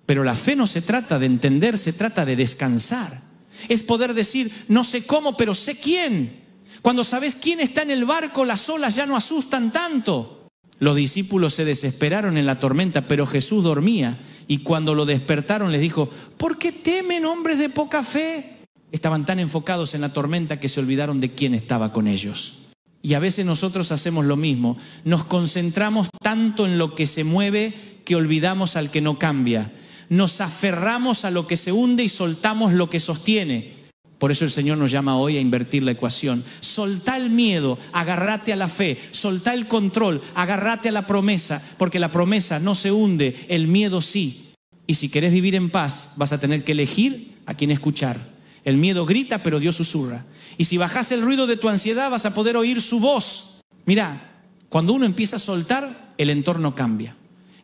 Pero la fe no se trata de entender, se trata de descansar. Es poder decir, no sé cómo, pero sé quién. Cuando sabes quién está en el barco, las olas ya no asustan tanto. Los discípulos se desesperaron en la tormenta, pero Jesús dormía. Y cuando lo despertaron les dijo, ¿por qué temen, hombres de poca fe? Estaban tan enfocados en la tormenta que se olvidaron de quién estaba con ellos. Y a veces nosotros hacemos lo mismo. Nos concentramos tanto en lo que se mueve que olvidamos al que no cambia. Nos aferramos a lo que se hunde y soltamos lo que sostiene. Por eso el Señor nos llama hoy a invertir la ecuación. Soltá el miedo, agarrate a la fe. Soltá el control, agarrate a la promesa. Porque la promesa no se hunde, el miedo sí. Y si querés vivir en paz, vas a tener que elegir a quién escuchar. El miedo grita, pero Dios susurra. Y si bajás el ruido de tu ansiedad, vas a poder oír su voz. Mirá, cuando uno empieza a soltar, el entorno cambia.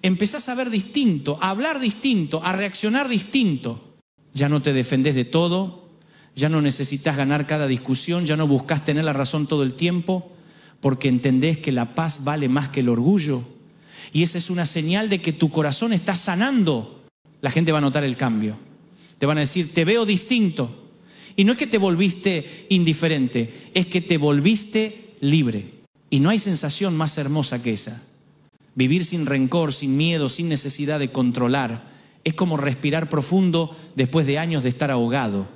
Empezás a ver distinto, a hablar distinto, a reaccionar distinto. Ya no te defendés de todo, ya no necesitas ganar cada discusión, ya no buscas tener la razón todo el tiempo, porque entendés que la paz vale más que el orgullo. Y esa es una señal de que tu corazón está sanando. La gente va a notar el cambio. Te van a decir, te veo distinto. Y no es que te volviste indiferente, es que te volviste libre. Y no hay sensación más hermosa que esa. Vivir sin rencor, sin miedo, sin necesidad de controlar. Es como respirar profundo después de años de estar ahogado.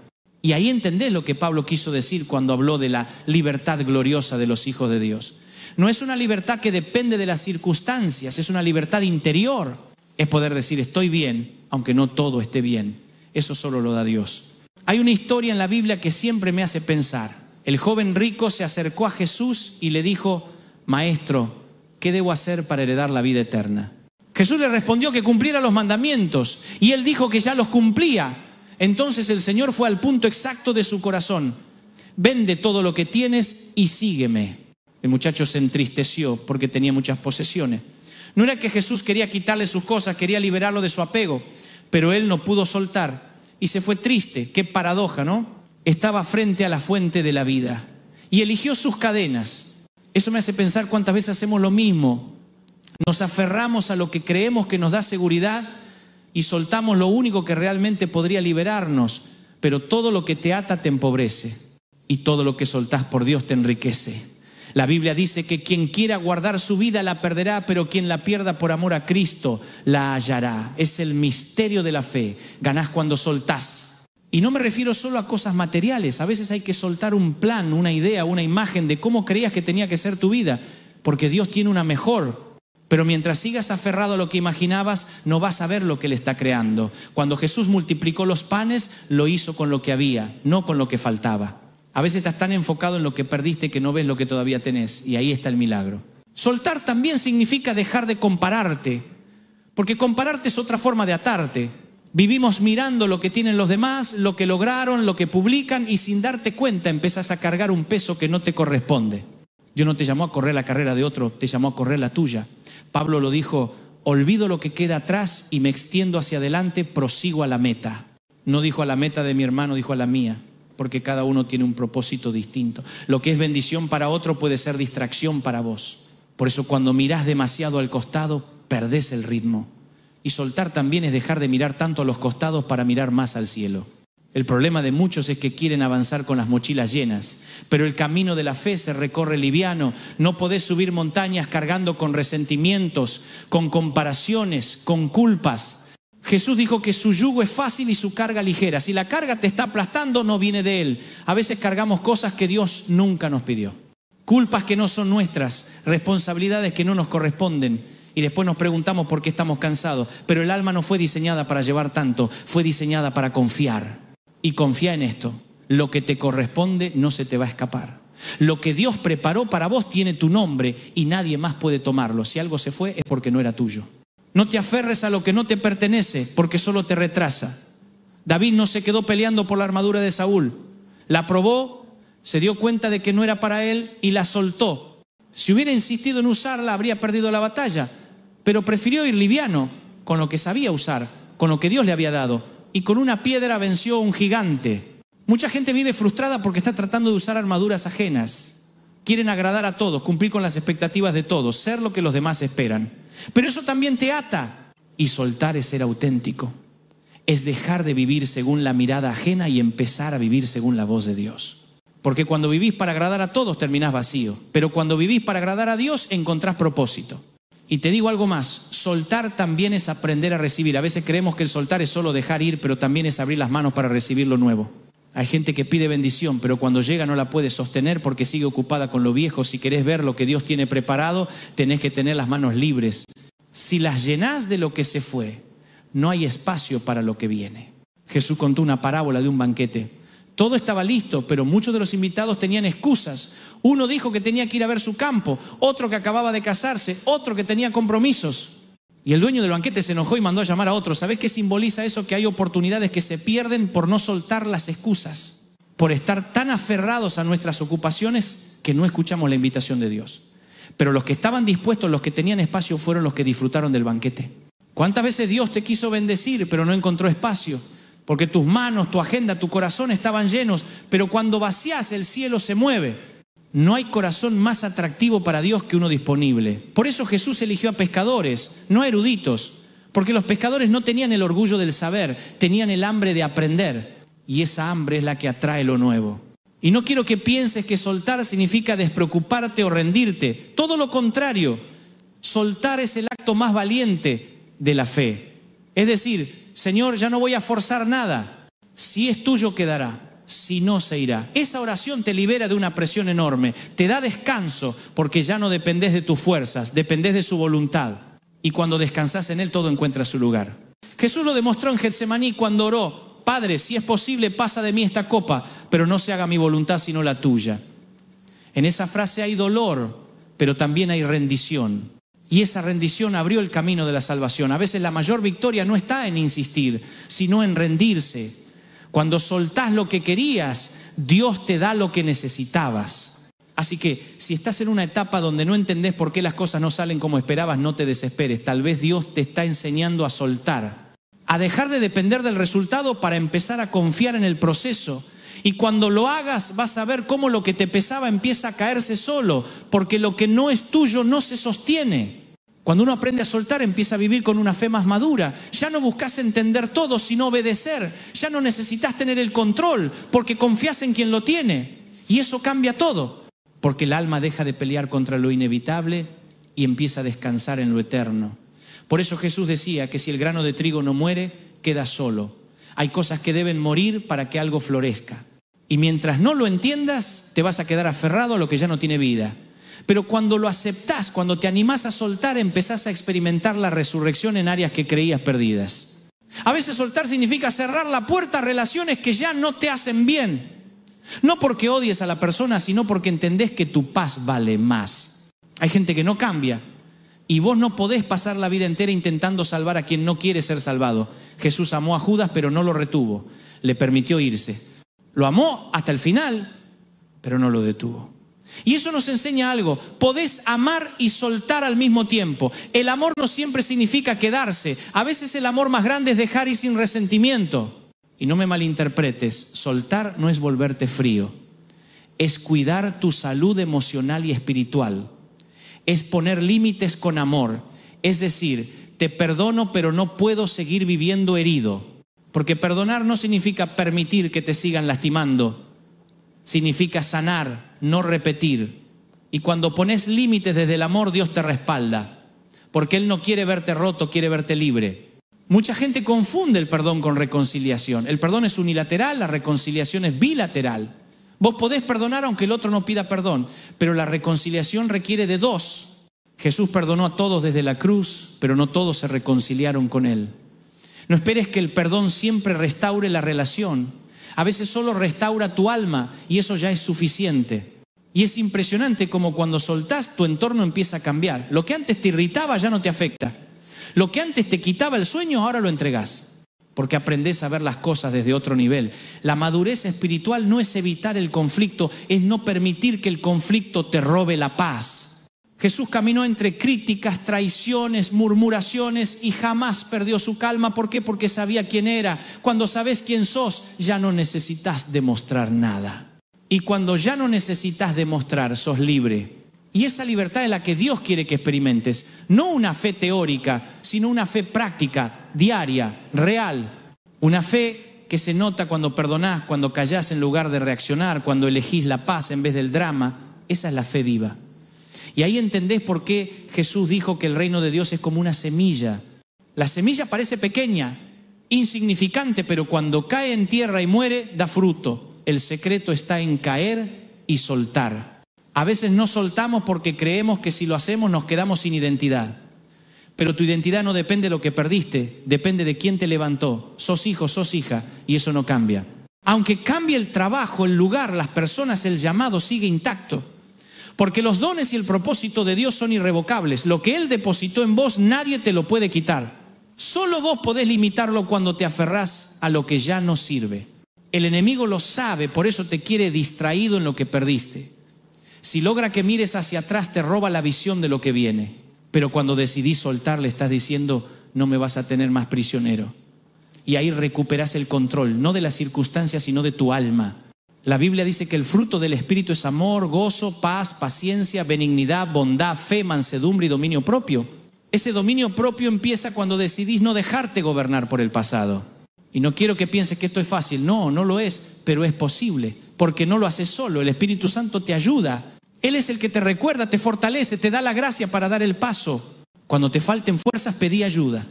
Y ahí entendés lo que Pablo quiso decir cuando habló de la libertad gloriosa de los hijos de Dios. No es una libertad que depende de las circunstancias, es una libertad interior. Es poder decir, estoy bien, aunque no todo esté bien. Eso solo lo da Dios. Hay una historia en la Biblia que siempre me hace pensar. El joven rico se acercó a Jesús y le dijo, Maestro, ¿qué debo hacer para heredar la vida eterna? Jesús le respondió que cumpliera los mandamientos y él dijo que ya los cumplía. Entonces el Señor fue al punto exacto de su corazón. Vende todo lo que tienes y sígueme. El muchacho se entristeció porque tenía muchas posesiones. No era que Jesús quería quitarle sus cosas, quería liberarlo de su apego, pero él no pudo soltar. Y se fue triste, qué paradoja, ¿no? Estaba frente a la fuente de la vida y eligió sus cadenas. Eso me hace pensar cuántas veces hacemos lo mismo. Nos aferramos a lo que creemos que nos da seguridad y soltamos lo único que realmente podría liberarnos. Pero todo lo que te ata te empobrece y todo lo que soltás por Dios te enriquece. La Biblia dice que quien quiera guardar su vida la perderá, pero quien la pierda por amor a Cristo la hallará. Es el misterio de la fe. Ganás cuando soltás. Y no me refiero solo a cosas materiales. A veces hay que soltar un plan, una idea, una imagen de cómo creías que tenía que ser tu vida, porque Dios tiene una mejor. Pero mientras sigas aferrado a lo que imaginabas, no vas a ver lo que Él está creando. Cuando Jesús multiplicó los panes, lo hizo con lo que había, no con lo que faltaba. A veces estás tan enfocado en lo que perdiste que no ves lo que todavía tenés. Y ahí está el milagro. Soltar también significa dejar de compararte. Porque compararte es otra forma de atarte. Vivimos mirando lo que tienen los demás, lo que lograron, lo que publican. Y sin darte cuenta empezás a cargar un peso que no te corresponde. Dios no te llamó a correr la carrera de otro, te llamó a correr la tuya. Pablo lo dijo, olvido lo que queda atrás y me extiendo hacia adelante, prosigo a la meta. No dijo a la meta de mi hermano, dijo a la mía. Porque cada uno tiene un propósito distinto. Lo que es bendición para otro puede ser distracción para vos. Por eso cuando mirás demasiado al costado, perdés el ritmo. Y soltar también es dejar de mirar tanto a los costados para mirar más al cielo. El problema de muchos es que quieren avanzar con las mochilas llenas. Pero el camino de la fe se recorre liviano. No podés subir montañas cargando con resentimientos, con comparaciones, con culpas. Jesús dijo que su yugo es fácil y su carga ligera. Si la carga te está aplastando, no viene de Él. A veces cargamos cosas que Dios nunca nos pidió. Culpas que no son nuestras, responsabilidades que no nos corresponden. Y después nos preguntamos por qué estamos cansados. Pero el alma no fue diseñada para llevar tanto, fue diseñada para confiar. Y confía en esto. Lo que te corresponde no se te va a escapar. Lo que Dios preparó para vos tiene tu nombre y nadie más puede tomarlo. Si algo se fue es porque no era tuyo. No te aferres a lo que no te pertenece, porque solo te retrasa. David no se quedó peleando por la armadura de Saúl. La probó, se dio cuenta de que no era para él y la soltó. Si hubiera insistido en usarla, habría perdido la batalla. Pero prefirió ir liviano, con lo que sabía usar, con lo que Dios le había dado. Y con una piedra venció a un gigante. Mucha gente vive frustrada porque está tratando de usar armaduras ajenas. Quieren agradar a todos, cumplir con las expectativas de todos, ser lo que los demás esperan. Pero eso también te ata. Y soltar es ser auténtico. Es dejar de vivir según la mirada ajena y empezar a vivir según la voz de Dios. Porque cuando vivís para agradar a todos terminás vacío. Pero cuando vivís para agradar a Dios encontrás propósito. Y te digo algo más, soltar también es aprender a recibir. A veces creemos que el soltar es solo dejar ir, pero también es abrir las manos para recibir lo nuevo. Hay gente que pide bendición, pero cuando llega no la puede sostener porque sigue ocupada con lo viejo. Si querés ver lo que Dios tiene preparado, tenés que tener las manos libres. Si las llenás de lo que se fue, no hay espacio para lo que viene. Jesús contó una parábola de un banquete. Todo estaba listo, pero muchos de los invitados tenían excusas. Uno dijo que tenía que ir a ver su campo, otro que acababa de casarse, otro que tenía compromisos. Y el dueño del banquete se enojó y mandó a llamar a otro. ¿Sabés qué simboliza eso? Que hay oportunidades que se pierden por no soltar las excusas, por estar tan aferrados a nuestras ocupaciones que no escuchamos la invitación de Dios. Pero los que estaban dispuestos, los que tenían espacio, fueron los que disfrutaron del banquete. ¿Cuántas veces Dios te quiso bendecir, pero no encontró espacio? Porque tus manos, tu agenda, tu corazón estaban llenos, pero cuando vacías el cielo se mueve. No hay corazón más atractivo para Dios que uno disponible. Por eso Jesús eligió a pescadores, no a eruditos, porque los pescadores no tenían el orgullo del saber, tenían el hambre de aprender, y esa hambre es la que atrae lo nuevo. Y no quiero que pienses que soltar significa despreocuparte o rendirte. Todo lo contrario, soltar es el acto más valiente de la fe. Es decir, Señor, ya no voy a forzar nada. Si es tuyo quedará, si no se irá. Esa oración te libera de una presión enorme, te da descanso porque ya no dependés de tus fuerzas, dependés de su voluntad. Y cuando descansás en Él, todo encuentra su lugar. Jesús lo demostró en Getsemaní cuando oró: Padre, si es posible, pasa de mí esta copa, pero no se haga mi voluntad sino la tuya. En esa frase hay dolor, pero también hay rendición. Y esa rendición abrió el camino de la salvación. A veces la mayor victoria no está en insistir, sino en rendirse. Cuando soltás lo que querías, Dios te da lo que necesitabas. Así que si estás en una etapa donde no entendés por qué las cosas no salen como esperabas, no te desesperes. Tal vez Dios te está enseñando a soltar, a dejar de depender del resultado para empezar a confiar en el proceso. Y cuando lo hagas vas a ver cómo lo que te pesaba empieza a caerse solo, porque lo que no es tuyo no se sostiene. Cuando uno aprende a soltar, empieza a vivir con una fe más madura. Ya no buscas entender todo, sino obedecer. Ya no necesitas tener el control, porque confías en quien lo tiene. Y eso cambia todo, porque el alma deja de pelear contra lo inevitable y empieza a descansar en lo eterno. Por eso Jesús decía que si el grano de trigo no muere, queda solo. Hay cosas que deben morir para que algo florezca. Y mientras no lo entiendas, te vas a quedar aferrado a lo que ya no tiene vida. Pero cuando lo aceptás, cuando te animás a soltar, empezás a experimentar la resurrección en áreas que creías perdidas. A veces soltar significa cerrar la puerta a relaciones que ya no te hacen bien. No porque odies a la persona, sino porque entendés que tu paz vale más. Hay gente que no cambia. Y vos no podés pasar la vida entera intentando salvar a quien no quiere ser salvado. Jesús amó a Judas, pero no lo retuvo. Le permitió irse. Lo amó hasta el final, pero no lo detuvo. Y eso nos enseña algo: podés amar y soltar al mismo tiempo. El amor no siempre significa quedarse. A veces el amor más grande es dejar y sin resentimiento. Y no me malinterpretes, soltar no es volverte frío. Es cuidar tu salud emocional y espiritual. Es poner límites con amor. Es decir, te perdono pero no puedo seguir viviendo herido. Porque perdonar no significa permitir que te sigan lastimando. Significa sanar, no repetir. Y cuando pones límites desde el amor, Dios te respalda. Porque Él no quiere verte roto, quiere verte libre. Mucha gente confunde el perdón con reconciliación. El perdón es unilateral, la reconciliación es bilateral. Vos podés perdonar aunque el otro no pida perdón, pero la reconciliación requiere de dos. Jesús perdonó a todos desde la cruz, pero no todos se reconciliaron con Él. No esperes que el perdón siempre restaure la relación. A veces solo restaura tu alma y eso ya es suficiente. Y es impresionante como cuando soltás, tu entorno empieza a cambiar. Lo que antes te irritaba ya no te afecta. Lo que antes te quitaba el sueño, ahora lo entregás. Porque aprendés a ver las cosas desde otro nivel. La madurez espiritual no es evitar el conflicto, es no permitir que el conflicto te robe la paz. Jesús caminó entre críticas, traiciones, murmuraciones y jamás perdió su calma. ¿Por qué? Porque sabía quién era. Cuando sabes quién sos, ya no necesitas demostrar nada. Y cuando ya no necesitas demostrar, sos libre. Y esa libertad es la que Dios quiere que experimentes. No una fe teórica, sino una fe práctica, diaria, real. Una fe que se nota cuando perdonás, cuando callás en lugar de reaccionar, cuando elegís la paz en vez del drama. Esa es la fe viva. Y ahí entendés por qué Jesús dijo que el reino de Dios es como una semilla. La semilla parece pequeña, insignificante, pero cuando cae en tierra y muere, da fruto. El secreto está en caer y soltar. A veces no soltamos porque creemos que si lo hacemos nos quedamos sin identidad. Pero tu identidad no depende de lo que perdiste, depende de quién te levantó. Sos hijo, sos hija, y eso no cambia. Aunque cambie el trabajo, el lugar, las personas, el llamado sigue intacto. Porque los dones y el propósito de Dios son irrevocables. Lo que Él depositó en vos, nadie te lo puede quitar. Solo vos podés limitarlo cuando te aferrás a lo que ya no sirve. El enemigo lo sabe, por eso te quiere distraído en lo que perdiste. Si logra que mires hacia atrás, te roba la visión de lo que viene. Pero cuando decidís soltar, le estás diciendo, no me vas a tener más prisionero. Y ahí recuperás el control, no de las circunstancias, sino de tu alma. La Biblia dice que el fruto del Espíritu es amor, gozo, paz, paciencia, benignidad, bondad, fe, mansedumbre y dominio propio. Ese dominio propio empieza cuando decidís no dejarte gobernar por el pasado. Y no quiero que pienses que esto es fácil. No, no lo es, pero es posible. Porque no lo haces solo, el Espíritu Santo te ayuda. Él es el que te recuerda, te fortalece, te da la gracia para dar el paso. Cuando te falten fuerzas, pedí ayuda.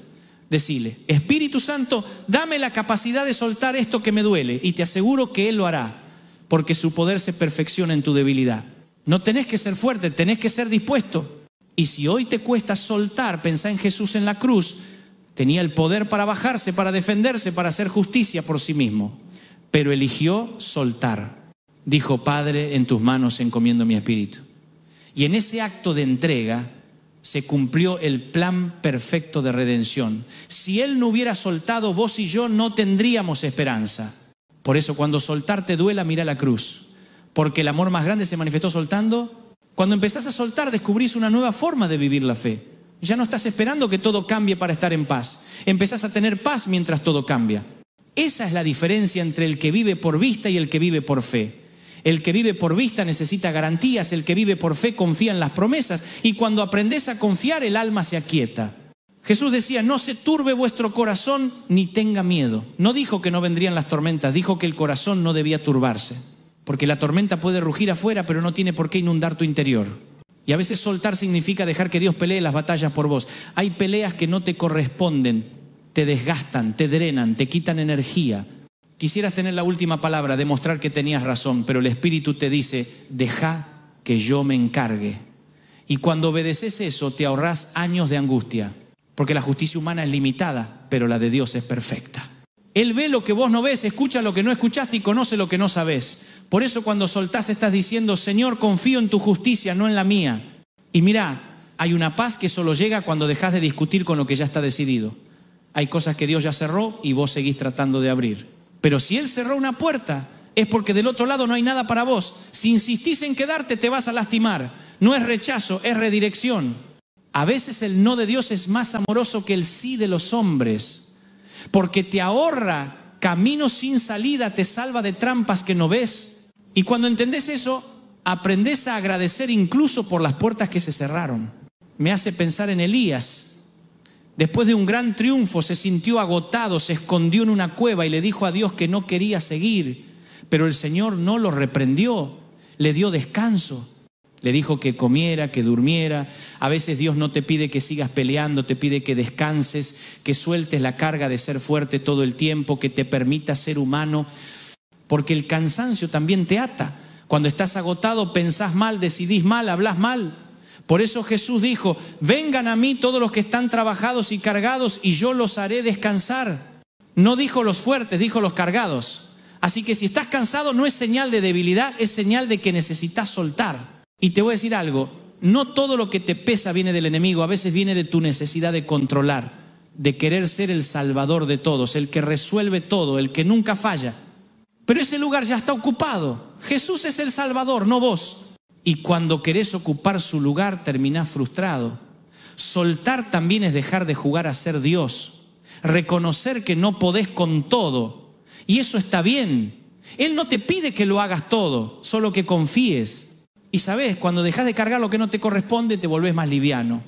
Decile, Espíritu Santo, dame la capacidad de soltar esto que me duele. Y te aseguro que Él lo hará. Porque su poder se perfecciona en tu debilidad. No tenés que ser fuerte, tenés que ser dispuesto. Y si hoy te cuesta soltar, pensá en Jesús en la cruz. Tenía el poder para bajarse, para defenderse, para hacer justicia por sí mismo. Pero eligió soltar. Dijo, Padre, en tus manos encomiendo mi espíritu. Y en ese acto de entrega se cumplió el plan perfecto de redención. Si Él no hubiera soltado, vos y yo no tendríamos esperanza. Por eso cuando soltar te duela, mira la cruz. Porque el amor más grande se manifestó soltando. Cuando empezás a soltar, descubrís una nueva forma de vivir la fe. Ya no estás esperando que todo cambie para estar en paz. Empezás a tener paz mientras todo cambia. Esa es la diferencia entre el que vive por vista y el que vive por fe. El que vive por vista necesita garantías, el que vive por fe confía en las promesas. Y cuando aprendés a confiar, el alma se aquieta. Jesús decía, no se turbe vuestro corazón ni tenga miedo. No dijo que no vendrían las tormentas, dijo que el corazón no debía turbarse. Porque la tormenta puede rugir afuera, pero no tiene por qué inundar tu interior. Y a veces soltar significa dejar que Dios pelee las batallas por vos. Hay peleas que no te corresponden, te desgastan, te drenan, te quitan energía. Quisieras tener la última palabra, demostrar que tenías razón, pero el Espíritu te dice, deja que yo me encargue. Y cuando obedeces eso, te ahorrás años de angustia. Porque la justicia humana es limitada, pero la de Dios es perfecta. Él ve lo que vos no ves, escucha lo que no escuchaste y conoce lo que no sabés. Por eso cuando soltás estás diciendo, Señor, confío en tu justicia, no en la mía. Y mirá, hay una paz que solo llega cuando dejás de discutir con lo que ya está decidido. Hay cosas que Dios ya cerró y vos seguís tratando de abrir. Pero si Él cerró una puerta, es porque del otro lado no hay nada para vos. Si insistís en quedarte, te vas a lastimar. No es rechazo, es redirección. A veces el no de Dios es más amoroso que el sí de los hombres, porque te ahorra caminos sin salida, te salva de trampas que no ves. Y cuando entendés eso, aprendés a agradecer incluso por las puertas que se cerraron. Me hace pensar en Elías. Después de un gran triunfo se sintió agotado, se escondió en una cueva y le dijo a Dios que no quería seguir, pero el Señor no lo reprendió, le dio descanso. Le dijo que comiera, que durmiera. A veces Dios no te pide que sigas peleando, te pide que descanses, que sueltes la carga de ser fuerte todo el tiempo, que te permita ser humano, porque el cansancio también te ata. Cuando estás agotado, pensás mal, decidís mal, hablás mal. Por eso Jesús dijo, vengan a mí todos los que están trabajados y cargados y yo los haré descansar. No dijo los fuertes, dijo los cargados. Así que si estás cansado no es señal de debilidad, es señal de que necesitas soltar. Y te voy a decir algo, no todo lo que te pesa viene del enemigo, a veces viene de tu necesidad de controlar, de querer ser el salvador de todos, el que resuelve todo, el que nunca falla. Pero ese lugar ya está ocupado. Jesús es el salvador, no vos. Y cuando querés ocupar su lugar, terminás frustrado. Soltar también es dejar de jugar a ser Dios, reconocer que no podés con todo. Y eso está bien. Él no te pide que lo hagas todo, solo que confíes. Y sabés, cuando dejás de cargar lo que no te corresponde, te volvés más liviano.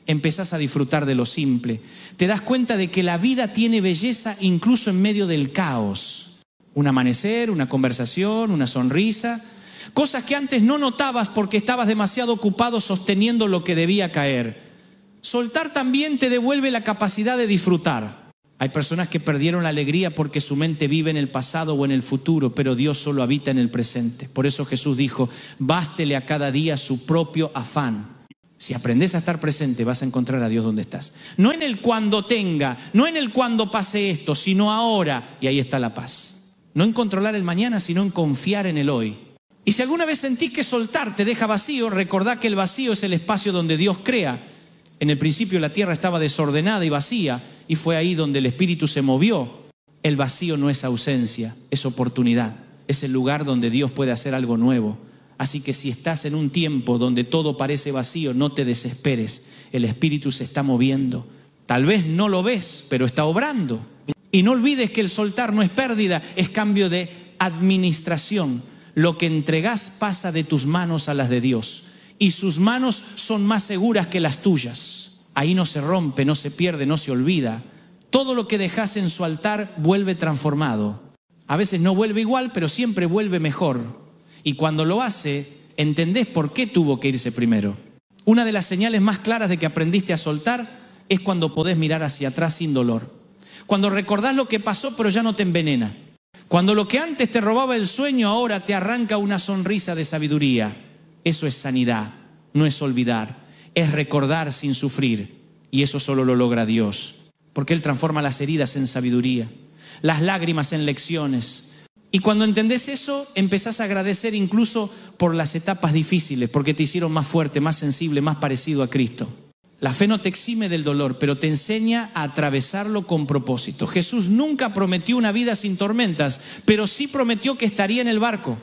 Empezás a disfrutar de lo simple. Te das cuenta de que la vida tiene belleza incluso en medio del caos. Un amanecer, una conversación, una sonrisa. Cosas que antes no notabas porque estabas demasiado ocupado sosteniendo lo que debía caer. Soltar también te devuelve la capacidad de disfrutar. Hay personas que perdieron la alegría porque su mente vive en el pasado o en el futuro, pero Dios solo habita en el presente. Por eso Jesús dijo, bástele a cada día su propio afán. Si aprendes a estar presente, vas a encontrar a Dios donde estás. No en el cuando tenga, no en el cuando pase esto, sino ahora. Y ahí está la paz. No en controlar el mañana, sino en confiar en el hoy. Y si alguna vez sentís que soltar te deja vacío, recordá que el vacío es el espacio donde Dios crea. En el principio la tierra estaba desordenada y vacía, y fue ahí donde el Espíritu se movió. El vacío no es ausencia, es oportunidad. Es el lugar donde Dios puede hacer algo nuevo. Así que si estás en un tiempo donde todo parece vacío, no te desesperes. El Espíritu se está moviendo. Tal vez no lo ves, pero está obrando. Y no olvides que el soltar no es pérdida, es cambio de administración. Lo que entregás pasa de tus manos a las de Dios. Y sus manos son más seguras que las tuyas. Ahí no se rompe, no se pierde, no se olvida. Todo lo que dejas en su altar vuelve transformado. A veces no vuelve igual, pero siempre vuelve mejor. Y cuando lo hace, entendés por qué tuvo que irse primero. Una de las señales más claras de que aprendiste a soltar es cuando podés mirar hacia atrás sin dolor. Cuando recordás lo que pasó, pero ya no te envenena. Cuando lo que antes te robaba el sueño, ahora te arranca una sonrisa de sabiduría. Eso es sanidad, no es olvidar. Es recordar sin sufrir. Y eso solo lo logra Dios. Porque Él transforma las heridas en sabiduría, las lágrimas en lecciones. Y cuando entendés eso, empezás a agradecer incluso por las etapas difíciles, porque te hicieron más fuerte, más sensible, más parecido a Cristo. La fe no te exime del dolor, pero te enseña a atravesarlo con propósito. Jesús nunca prometió una vida sin tormentas, pero sí prometió que estaría en el barco.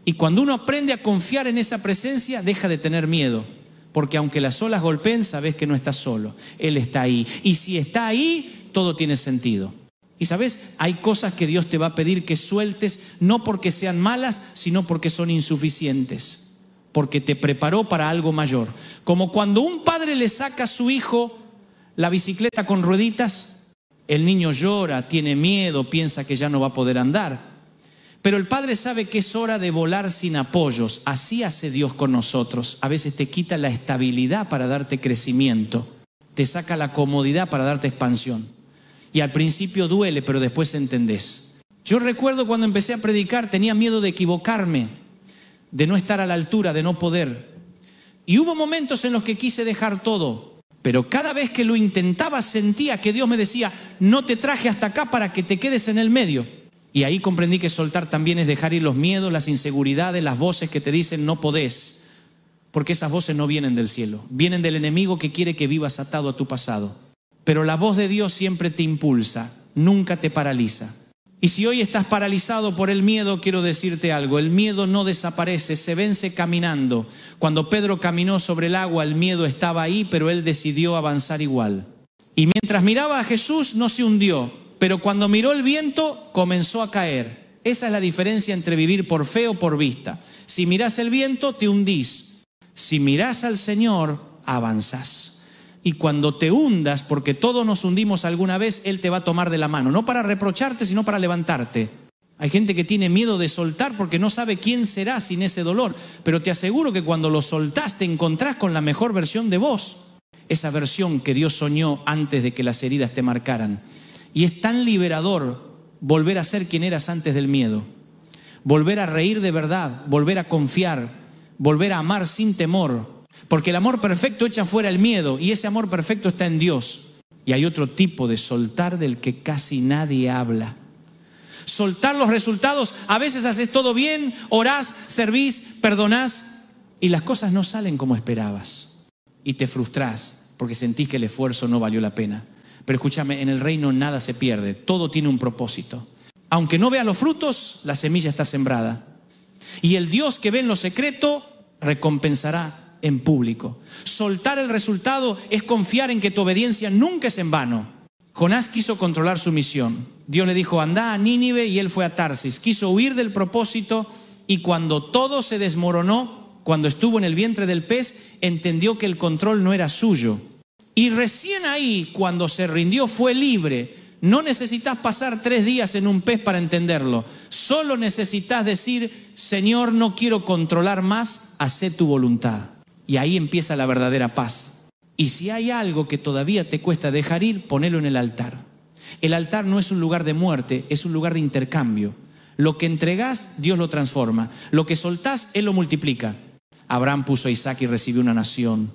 Y cuando uno aprende a confiar en esa presencia, deja de tener miedo. Porque aunque las olas golpeen, sabes que no estás solo. Él está ahí. Y si está ahí, todo tiene sentido. Y sabes, hay cosas que Dios te va a pedir que sueltes, no porque sean malas, sino porque son insuficientes. Porque te preparó para algo mayor. Como cuando un padre le saca a su hijo la bicicleta con rueditas, el niño llora, tiene miedo, piensa que ya no va a poder andar. Pero el padre sabe que es hora de volar sin apoyos. Así hace Dios con nosotros. A veces te quita la estabilidad para darte crecimiento. Te saca la comodidad para darte expansión. Y al principio duele, pero después entendés. Yo recuerdo cuando empecé a predicar, tenía miedo de equivocarme, de no estar a la altura, de no poder. Y hubo momentos en los que quise dejar todo, pero cada vez que lo intentaba sentía que Dios me decía, no te traje hasta acá para que te quedes en el medio. Y ahí comprendí que soltar también es dejar ir los miedos, las inseguridades, las voces que te dicen no podés. Porque esas voces no vienen del cielo, vienen del enemigo que quiere que vivas atado a tu pasado. Pero la voz de Dios siempre te impulsa, nunca te paraliza. Y si hoy estás paralizado por el miedo, quiero decirte algo. El miedo no desaparece, se vence caminando. Cuando Pedro caminó sobre el agua, el miedo estaba ahí, pero él decidió avanzar igual. Y mientras miraba a Jesús, no se hundió. Pero cuando miró el viento, comenzó a caer. Esa es la diferencia entre vivir por fe o por vista. Si mirás el viento, te hundís. Si mirás al Señor, avanzás. Y cuando te hundas, porque todos nos hundimos alguna vez, Él te va a tomar de la mano. No para reprocharte, sino para levantarte. Hay gente que tiene miedo de soltar porque no sabe quién será sin ese dolor. Pero te aseguro que cuando lo soltás te encontrás con la mejor versión de vos. Esa versión que Dios soñó antes de que las heridas te marcaran. Y es tan liberador volver a ser quien eras antes del miedo. Volver a reír de verdad, volver a confiar, volver a amar sin temor. Porque el amor perfecto echa fuera el miedo y ese amor perfecto está en Dios. Y hay otro tipo de soltar del que casi nadie habla. Soltar los resultados, a veces haces todo bien, orás, servís, perdonás y las cosas no salen como esperabas. Y te frustrás porque sentís que el esfuerzo no valió la pena. Pero escúchame, en el reino nada se pierde, todo tiene un propósito. Aunque no vea los frutos, la semilla está sembrada. Y el Dios que ve en lo secreto recompensará en público. Soltar el resultado es confiar en que tu obediencia nunca es en vano. Jonás quiso controlar su misión. Dios le dijo, anda a Nínive y él fue a Tarsis. Quiso huir del propósito y cuando todo se desmoronó, cuando estuvo en el vientre del pez, entendió que el control no era suyo. Y recién ahí, cuando se rindió, fue libre. No necesitas pasar 3 días en un pez para entenderlo. Solo necesitas decir, Señor, no quiero controlar más, hacé tu voluntad. Y ahí empieza la verdadera paz. Y si hay algo que todavía te cuesta dejar ir, ponelo en el altar. El altar no es un lugar de muerte, es un lugar de intercambio. Lo que entregás, Dios lo transforma. Lo que soltás, Él lo multiplica. Abraham puso a Isaac y recibió una nación.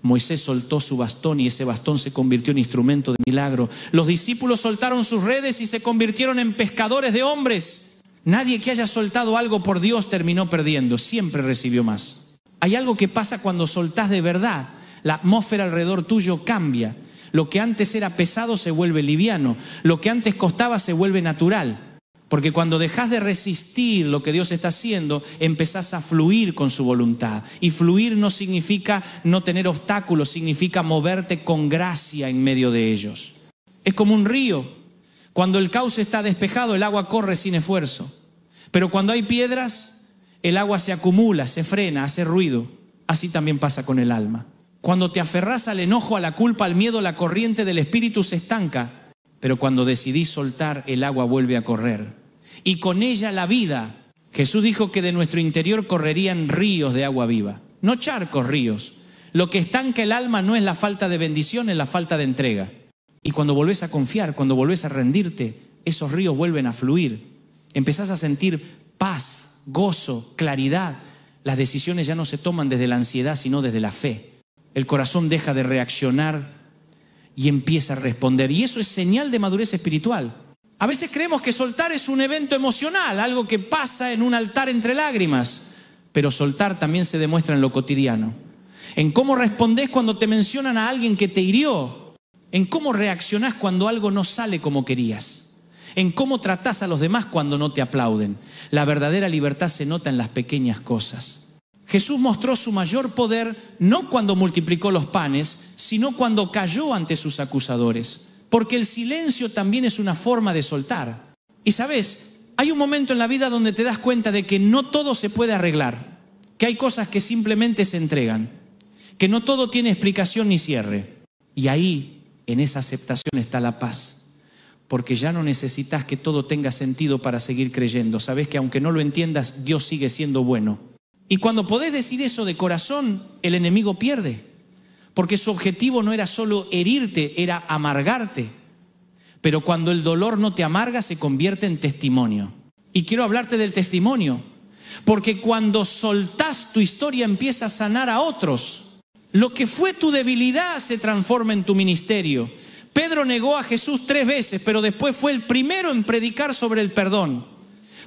Moisés soltó su bastón y ese bastón se convirtió en instrumento de milagro. Los discípulos soltaron sus redes y se convirtieron en pescadores de hombres. Nadie que haya soltado algo por Dios terminó perdiendo, siempre recibió más. Hay algo que pasa cuando soltás de verdad. La atmósfera alrededor tuyo cambia. Lo que antes era pesado se vuelve liviano. Lo que antes costaba se vuelve natural. Porque cuando dejas de resistir lo que Dios está haciendo, empezás a fluir con su voluntad. Y fluir no significa no tener obstáculos, significa moverte con gracia en medio de ellos. Es como un río. Cuando el cauce está despejado, el agua corre sin esfuerzo. Pero cuando hay piedras, el agua se acumula, se frena, hace ruido. Así también pasa con el alma. Cuando te aferrás al enojo, a la culpa, al miedo, la corriente del espíritu se estanca. Pero cuando decidís soltar, el agua vuelve a correr. Y con ella la vida. Jesús dijo que de nuestro interior correrían ríos de agua viva. No charcos, ríos. Lo que estanca el alma no es la falta de bendición, es la falta de entrega. Y cuando volvés a confiar, cuando volvés a rendirte, esos ríos vuelven a fluir. Empezás a sentir paz, gozo, claridad. Las decisiones ya no se toman desde la ansiedad, sino desde la fe. El corazón deja de reaccionar y empieza a responder. Y eso es señal de madurez espiritual. A veces creemos que soltar es un evento emocional, algo que pasa en un altar entre lágrimas. Pero soltar también se demuestra en lo cotidiano. En cómo respondés cuando te mencionan a alguien que te hirió. En cómo reaccionás cuando algo no sale como querías. En cómo tratás a los demás cuando no te aplauden. La verdadera libertad se nota en las pequeñas cosas. Jesús mostró su mayor poder no cuando multiplicó los panes, sino cuando cayó ante sus acusadores. Porque el silencio también es una forma de soltar. Y sabes, hay un momento en la vida donde te das cuenta de que no todo se puede arreglar, que hay cosas que simplemente se entregan, que no todo tiene explicación ni cierre. Y ahí, en esa aceptación está la paz. Porque ya no necesitas que todo tenga sentido para seguir creyendo. Sabes que aunque no lo entiendas, Dios sigue siendo bueno. Y cuando podés decir eso de corazón, el enemigo pierde. Porque su objetivo no era solo herirte, era amargarte. Pero cuando el dolor no te amarga, se convierte en testimonio. Y quiero hablarte del testimonio. Porque cuando soltás, tu historia empieza a sanar a otros. Lo que fue tu debilidad se transforma en tu ministerio. Pedro negó a Jesús 3 veces, pero después fue el primero en predicar sobre el perdón.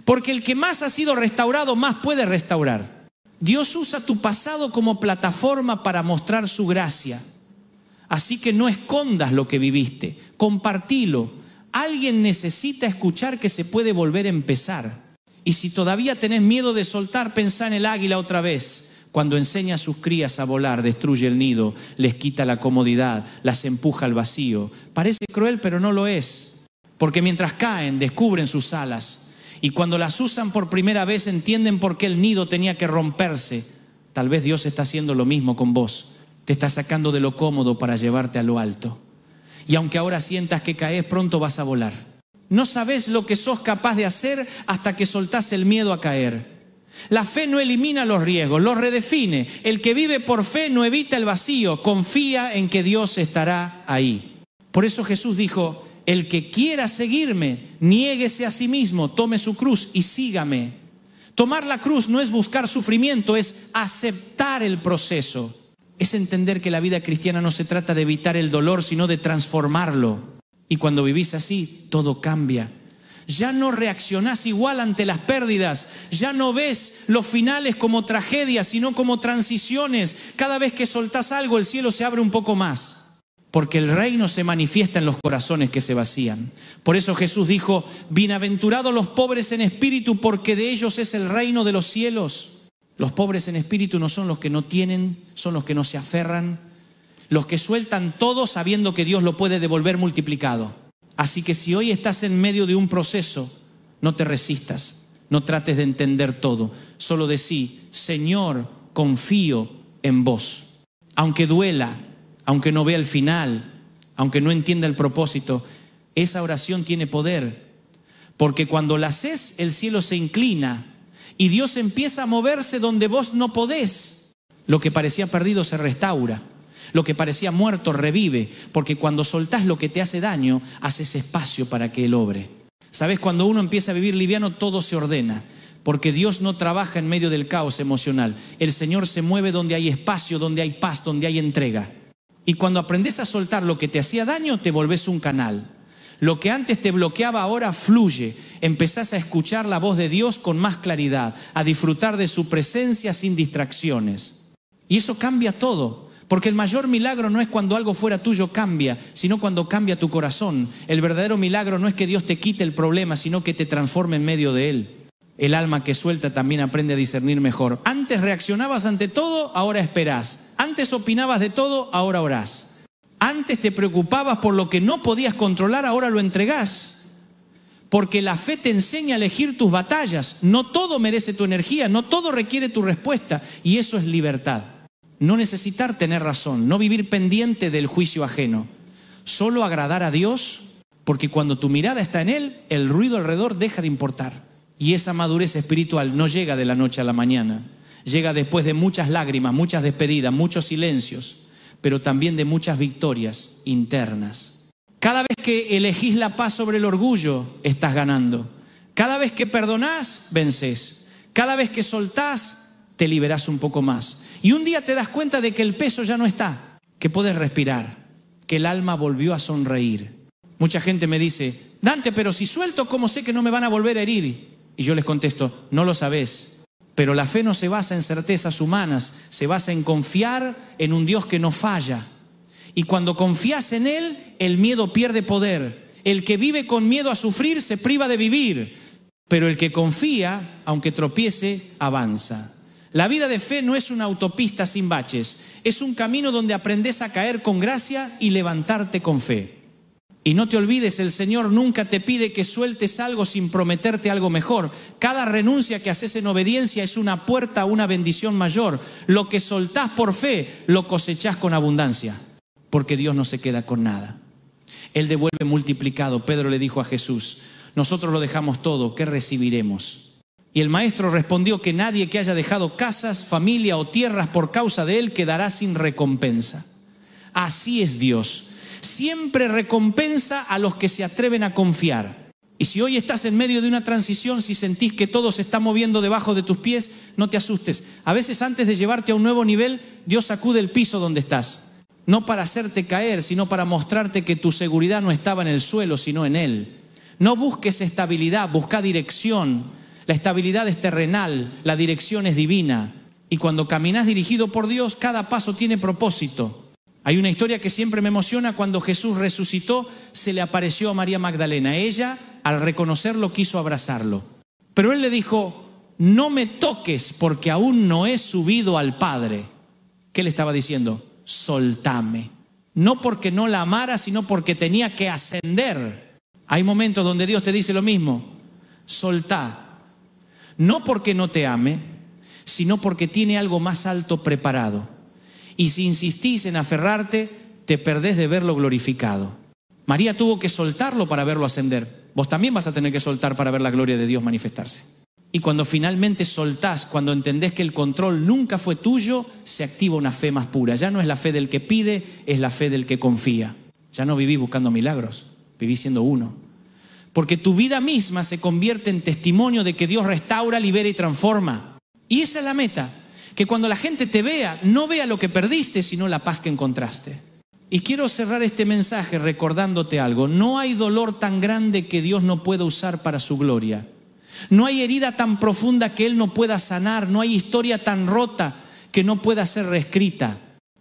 Porque el que más ha sido restaurado, más puede restaurar. Dios usa tu pasado como plataforma para mostrar su gracia. Así que no escondas lo que viviste, compartilo. Alguien necesita escuchar que se puede volver a empezar. Y si todavía tenés miedo de soltar, pensá en el águila otra vez. Cuando enseña a sus crías a volar, destruye el nido, les quita la comodidad, las empuja al vacío. Parece cruel, pero no lo es. Porque mientras caen, descubren sus alas. Y cuando las usan por primera vez entienden por qué el nido tenía que romperse. Tal vez Dios está haciendo lo mismo con vos. Te está sacando de lo cómodo para llevarte a lo alto. Y aunque ahora sientas que caes, pronto vas a volar. No sabés lo que sos capaz de hacer hasta que soltás el miedo a caer. La fe no elimina los riesgos, los redefine. El que vive por fe no evita el vacío, confía en que Dios estará ahí. Por eso Jesús dijo: el que quiera seguirme, niéguese a sí mismo, tome su cruz y sígame. Tomar la cruz no es buscar sufrimiento, es aceptar el proceso. Es entender que la vida cristiana no se trata de evitar el dolor, sino de transformarlo. Y cuando vivís así, todo cambia. Ya no reaccionás igual ante las pérdidas. Ya no ves los finales como tragedias, sino como transiciones. Cada vez que soltás algo, el cielo se abre un poco más. Porque el reino se manifiesta en los corazones que se vacían. Por eso Jesús dijo: bienaventurados los pobres en espíritu, porque de ellos es el reino de los cielos. Los pobres en espíritu no son los que no tienen, son los que no se aferran. Los que sueltan todo sabiendo que Dios lo puede devolver multiplicado. Así que si hoy estás en medio de un proceso, no te resistas, no trates de entender todo. Solo decí: Señor, confío en vos. Aunque duela, aunque no vea el final, aunque no entienda el propósito, esa oración tiene poder, porque cuando la haces, el cielo se inclina y Dios empieza a moverse donde vos no podés. Lo que parecía perdido se restaura, lo que parecía muerto revive, porque cuando soltás lo que te hace daño, haces espacio para que Él obre. ¿Sabes? Cuando uno empieza a vivir liviano, todo se ordena, porque Dios no trabaja en medio del caos emocional. El Señor se mueve donde hay espacio, donde hay paz, donde hay entrega. Y cuando aprendes a soltar lo que te hacía daño, te volvés un canal. Lo que antes te bloqueaba ahora fluye. Empezás a escuchar la voz de Dios con más claridad, a disfrutar de su presencia sin distracciones. Y eso cambia todo, porque el mayor milagro no es cuando algo fuera tuyo cambia, sino cuando cambia tu corazón. El verdadero milagro no es que Dios te quite el problema, sino que te transforme en medio de él. El alma que suelta también aprende a discernir mejor. Antes reaccionabas ante todo, ahora esperás. Antes opinabas de todo, ahora orás. Antes te preocupabas por lo que no podías controlar, ahora lo entregás. Porque la fe te enseña a elegir tus batallas. No todo merece tu energía, no todo requiere tu respuesta. Y eso es libertad. No necesitar tener razón, no vivir pendiente del juicio ajeno. Solo agradar a Dios, porque cuando tu mirada está en Él, el ruido alrededor deja de importar. Y esa madurez espiritual no llega de la noche a la mañana. Llega después de muchas lágrimas, muchas despedidas, muchos silencios, pero también de muchas victorias internas. Cada vez que elegís la paz sobre el orgullo, estás ganando. Cada vez que perdonás, vences. Cada vez que soltás, te liberás un poco más. Y un día te das cuenta de que el peso ya no está, que puedes respirar, que el alma volvió a sonreír. Mucha gente me dice, Dante, pero si suelto, ¿cómo sé que no me van a volver a herir? Y yo les contesto, no lo sabés. Pero la fe no se basa en certezas humanas, se basa en confiar en un Dios que no falla. Y cuando confías en Él, el miedo pierde poder. El que vive con miedo a sufrir se priva de vivir. Pero el que confía, aunque tropiece, avanza. La vida de fe no es una autopista sin baches. Es un camino donde aprendes a caer con gracia y levantarte con fe. Y no te olvides, el Señor nunca te pide que sueltes algo sin prometerte algo mejor. Cada renuncia que haces en obediencia es una puerta a una bendición mayor. Lo que soltás por fe, lo cosechás con abundancia, porque Dios no se queda con nada. Él devuelve multiplicado. Pedro le dijo a Jesús, nosotros lo dejamos todo, ¿qué recibiremos? Y el maestro respondió que nadie que haya dejado casas, familia o tierras por causa de él quedará sin recompensa. Así es Dios. Siempre recompensa a los que se atreven a confiar. Y si hoy estás en medio de una transición, si sentís que todo se está moviendo debajo de tus pies, no te asustes. A veces antes de llevarte a un nuevo nivel, Dios sacude el piso donde estás. No para hacerte caer, sino para mostrarte que tu seguridad no estaba en el suelo, sino en Él. No busques estabilidad, busca dirección. La estabilidad es terrenal, la dirección es divina. Y cuando caminas dirigido por Dios, cada paso tiene propósito. Hay una historia que siempre me emociona. Cuando Jesús resucitó, se le apareció a María Magdalena. Ella, al reconocerlo, quiso abrazarlo. Pero él le dijo, no me toques porque aún no he subido al Padre. ¿Qué le estaba diciendo? Soltame. No porque no la amara, sino porque tenía que ascender. Hay momentos donde Dios te dice lo mismo. Soltá. No porque no te ame, sino porque tiene algo más alto preparado. Y si insistís en aferrarte, te perdés de verlo glorificado. María tuvo que soltarlo para verlo ascender. Vos también vas a tener que soltar para ver la gloria de Dios manifestarse. Y cuando finalmente soltás, cuando entendés que el control nunca fue tuyo, se activa una fe más pura. Ya no es la fe del que pide, es la fe del que confía. Ya no vivís buscando milagros, vivís siendo uno. Porque tu vida misma se convierte en testimonio de que Dios restaura, libera y transforma. Y esa es la meta. Que cuando la gente te vea, no vea lo que perdiste, sino la paz que encontraste. Y quiero cerrar este mensaje recordándote algo. No hay dolor tan grande que Dios no pueda usar para su gloria. No hay herida tan profunda que Él no pueda sanar. No hay historia tan rota que no pueda ser reescrita.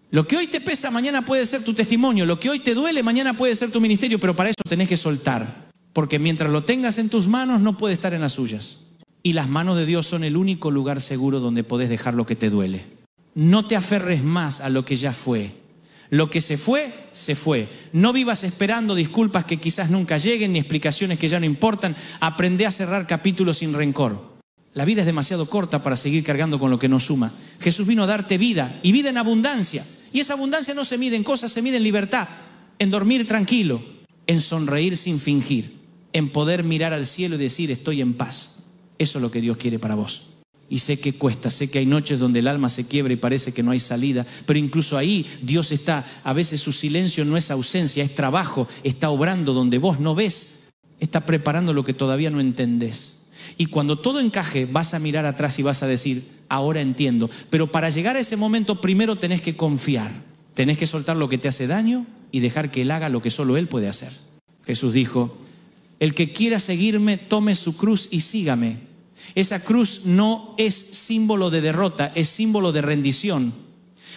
Lo que hoy te pesa, mañana puede ser tu testimonio. Lo que hoy te duele, mañana puede ser tu ministerio. Pero para eso tenés que soltar. Porque mientras lo tengas en tus manos, no puede estar en las suyas. Y las manos de Dios son el único lugar seguro donde podés dejar lo que te duele. No te aferres más a lo que ya fue. Lo que se fue, se fue. No vivas esperando disculpas que quizás nunca lleguen, ni explicaciones que ya no importan. Aprende a cerrar capítulos sin rencor. La vida es demasiado corta para seguir cargando con lo que no suma. Jesús vino a darte vida, y vida en abundancia. Y esa abundancia no se mide en cosas, se mide en libertad, en dormir tranquilo, en sonreír sin fingir, en poder mirar al cielo y decir estoy en paz. Eso es lo que Dios quiere para vos. Y sé que cuesta, sé que hay noches donde el alma se quiebra y parece que no hay salida, pero incluso ahí Dios está, a veces su silencio no es ausencia, es trabajo, está obrando donde vos no ves, está preparando lo que todavía no entendés. Y cuando todo encaje, vas a mirar atrás y vas a decir, ahora entiendo. Pero para llegar a ese momento, primero tenés que confiar, tenés que soltar lo que te hace daño y dejar que Él haga lo que solo Él puede hacer. Jesús dijo, el que quiera seguirme, tome su cruz y sígame. Esa cruz no es símbolo de derrota, es símbolo de rendición.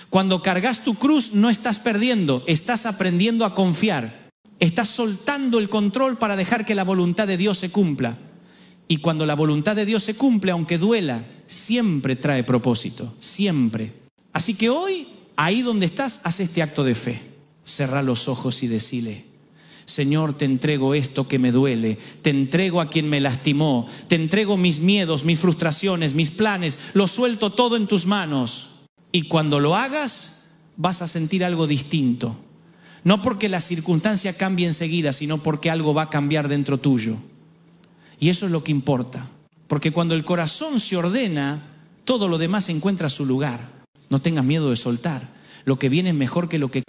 Cuando cargas tu cruz no estás perdiendo, estás aprendiendo a confiar. Estás soltando el control para dejar que la voluntad de Dios se cumpla. Y cuando la voluntad de Dios se cumple, aunque duela, siempre trae propósito, siempre. Así que hoy, ahí donde estás, haz este acto de fe. Cerrá los ojos y decile, Señor, te entrego esto que me duele, te entrego a quien me lastimó, te entrego mis miedos, mis frustraciones, mis planes, lo suelto todo en tus manos. Y cuando lo hagas, vas a sentir algo distinto. No porque la circunstancia cambie enseguida, sino porque algo va a cambiar dentro tuyo. Y eso es lo que importa. Porque cuando el corazón se ordena, todo lo demás encuentra su lugar. No tengas miedo de soltar. Lo que viene es mejor que lo que...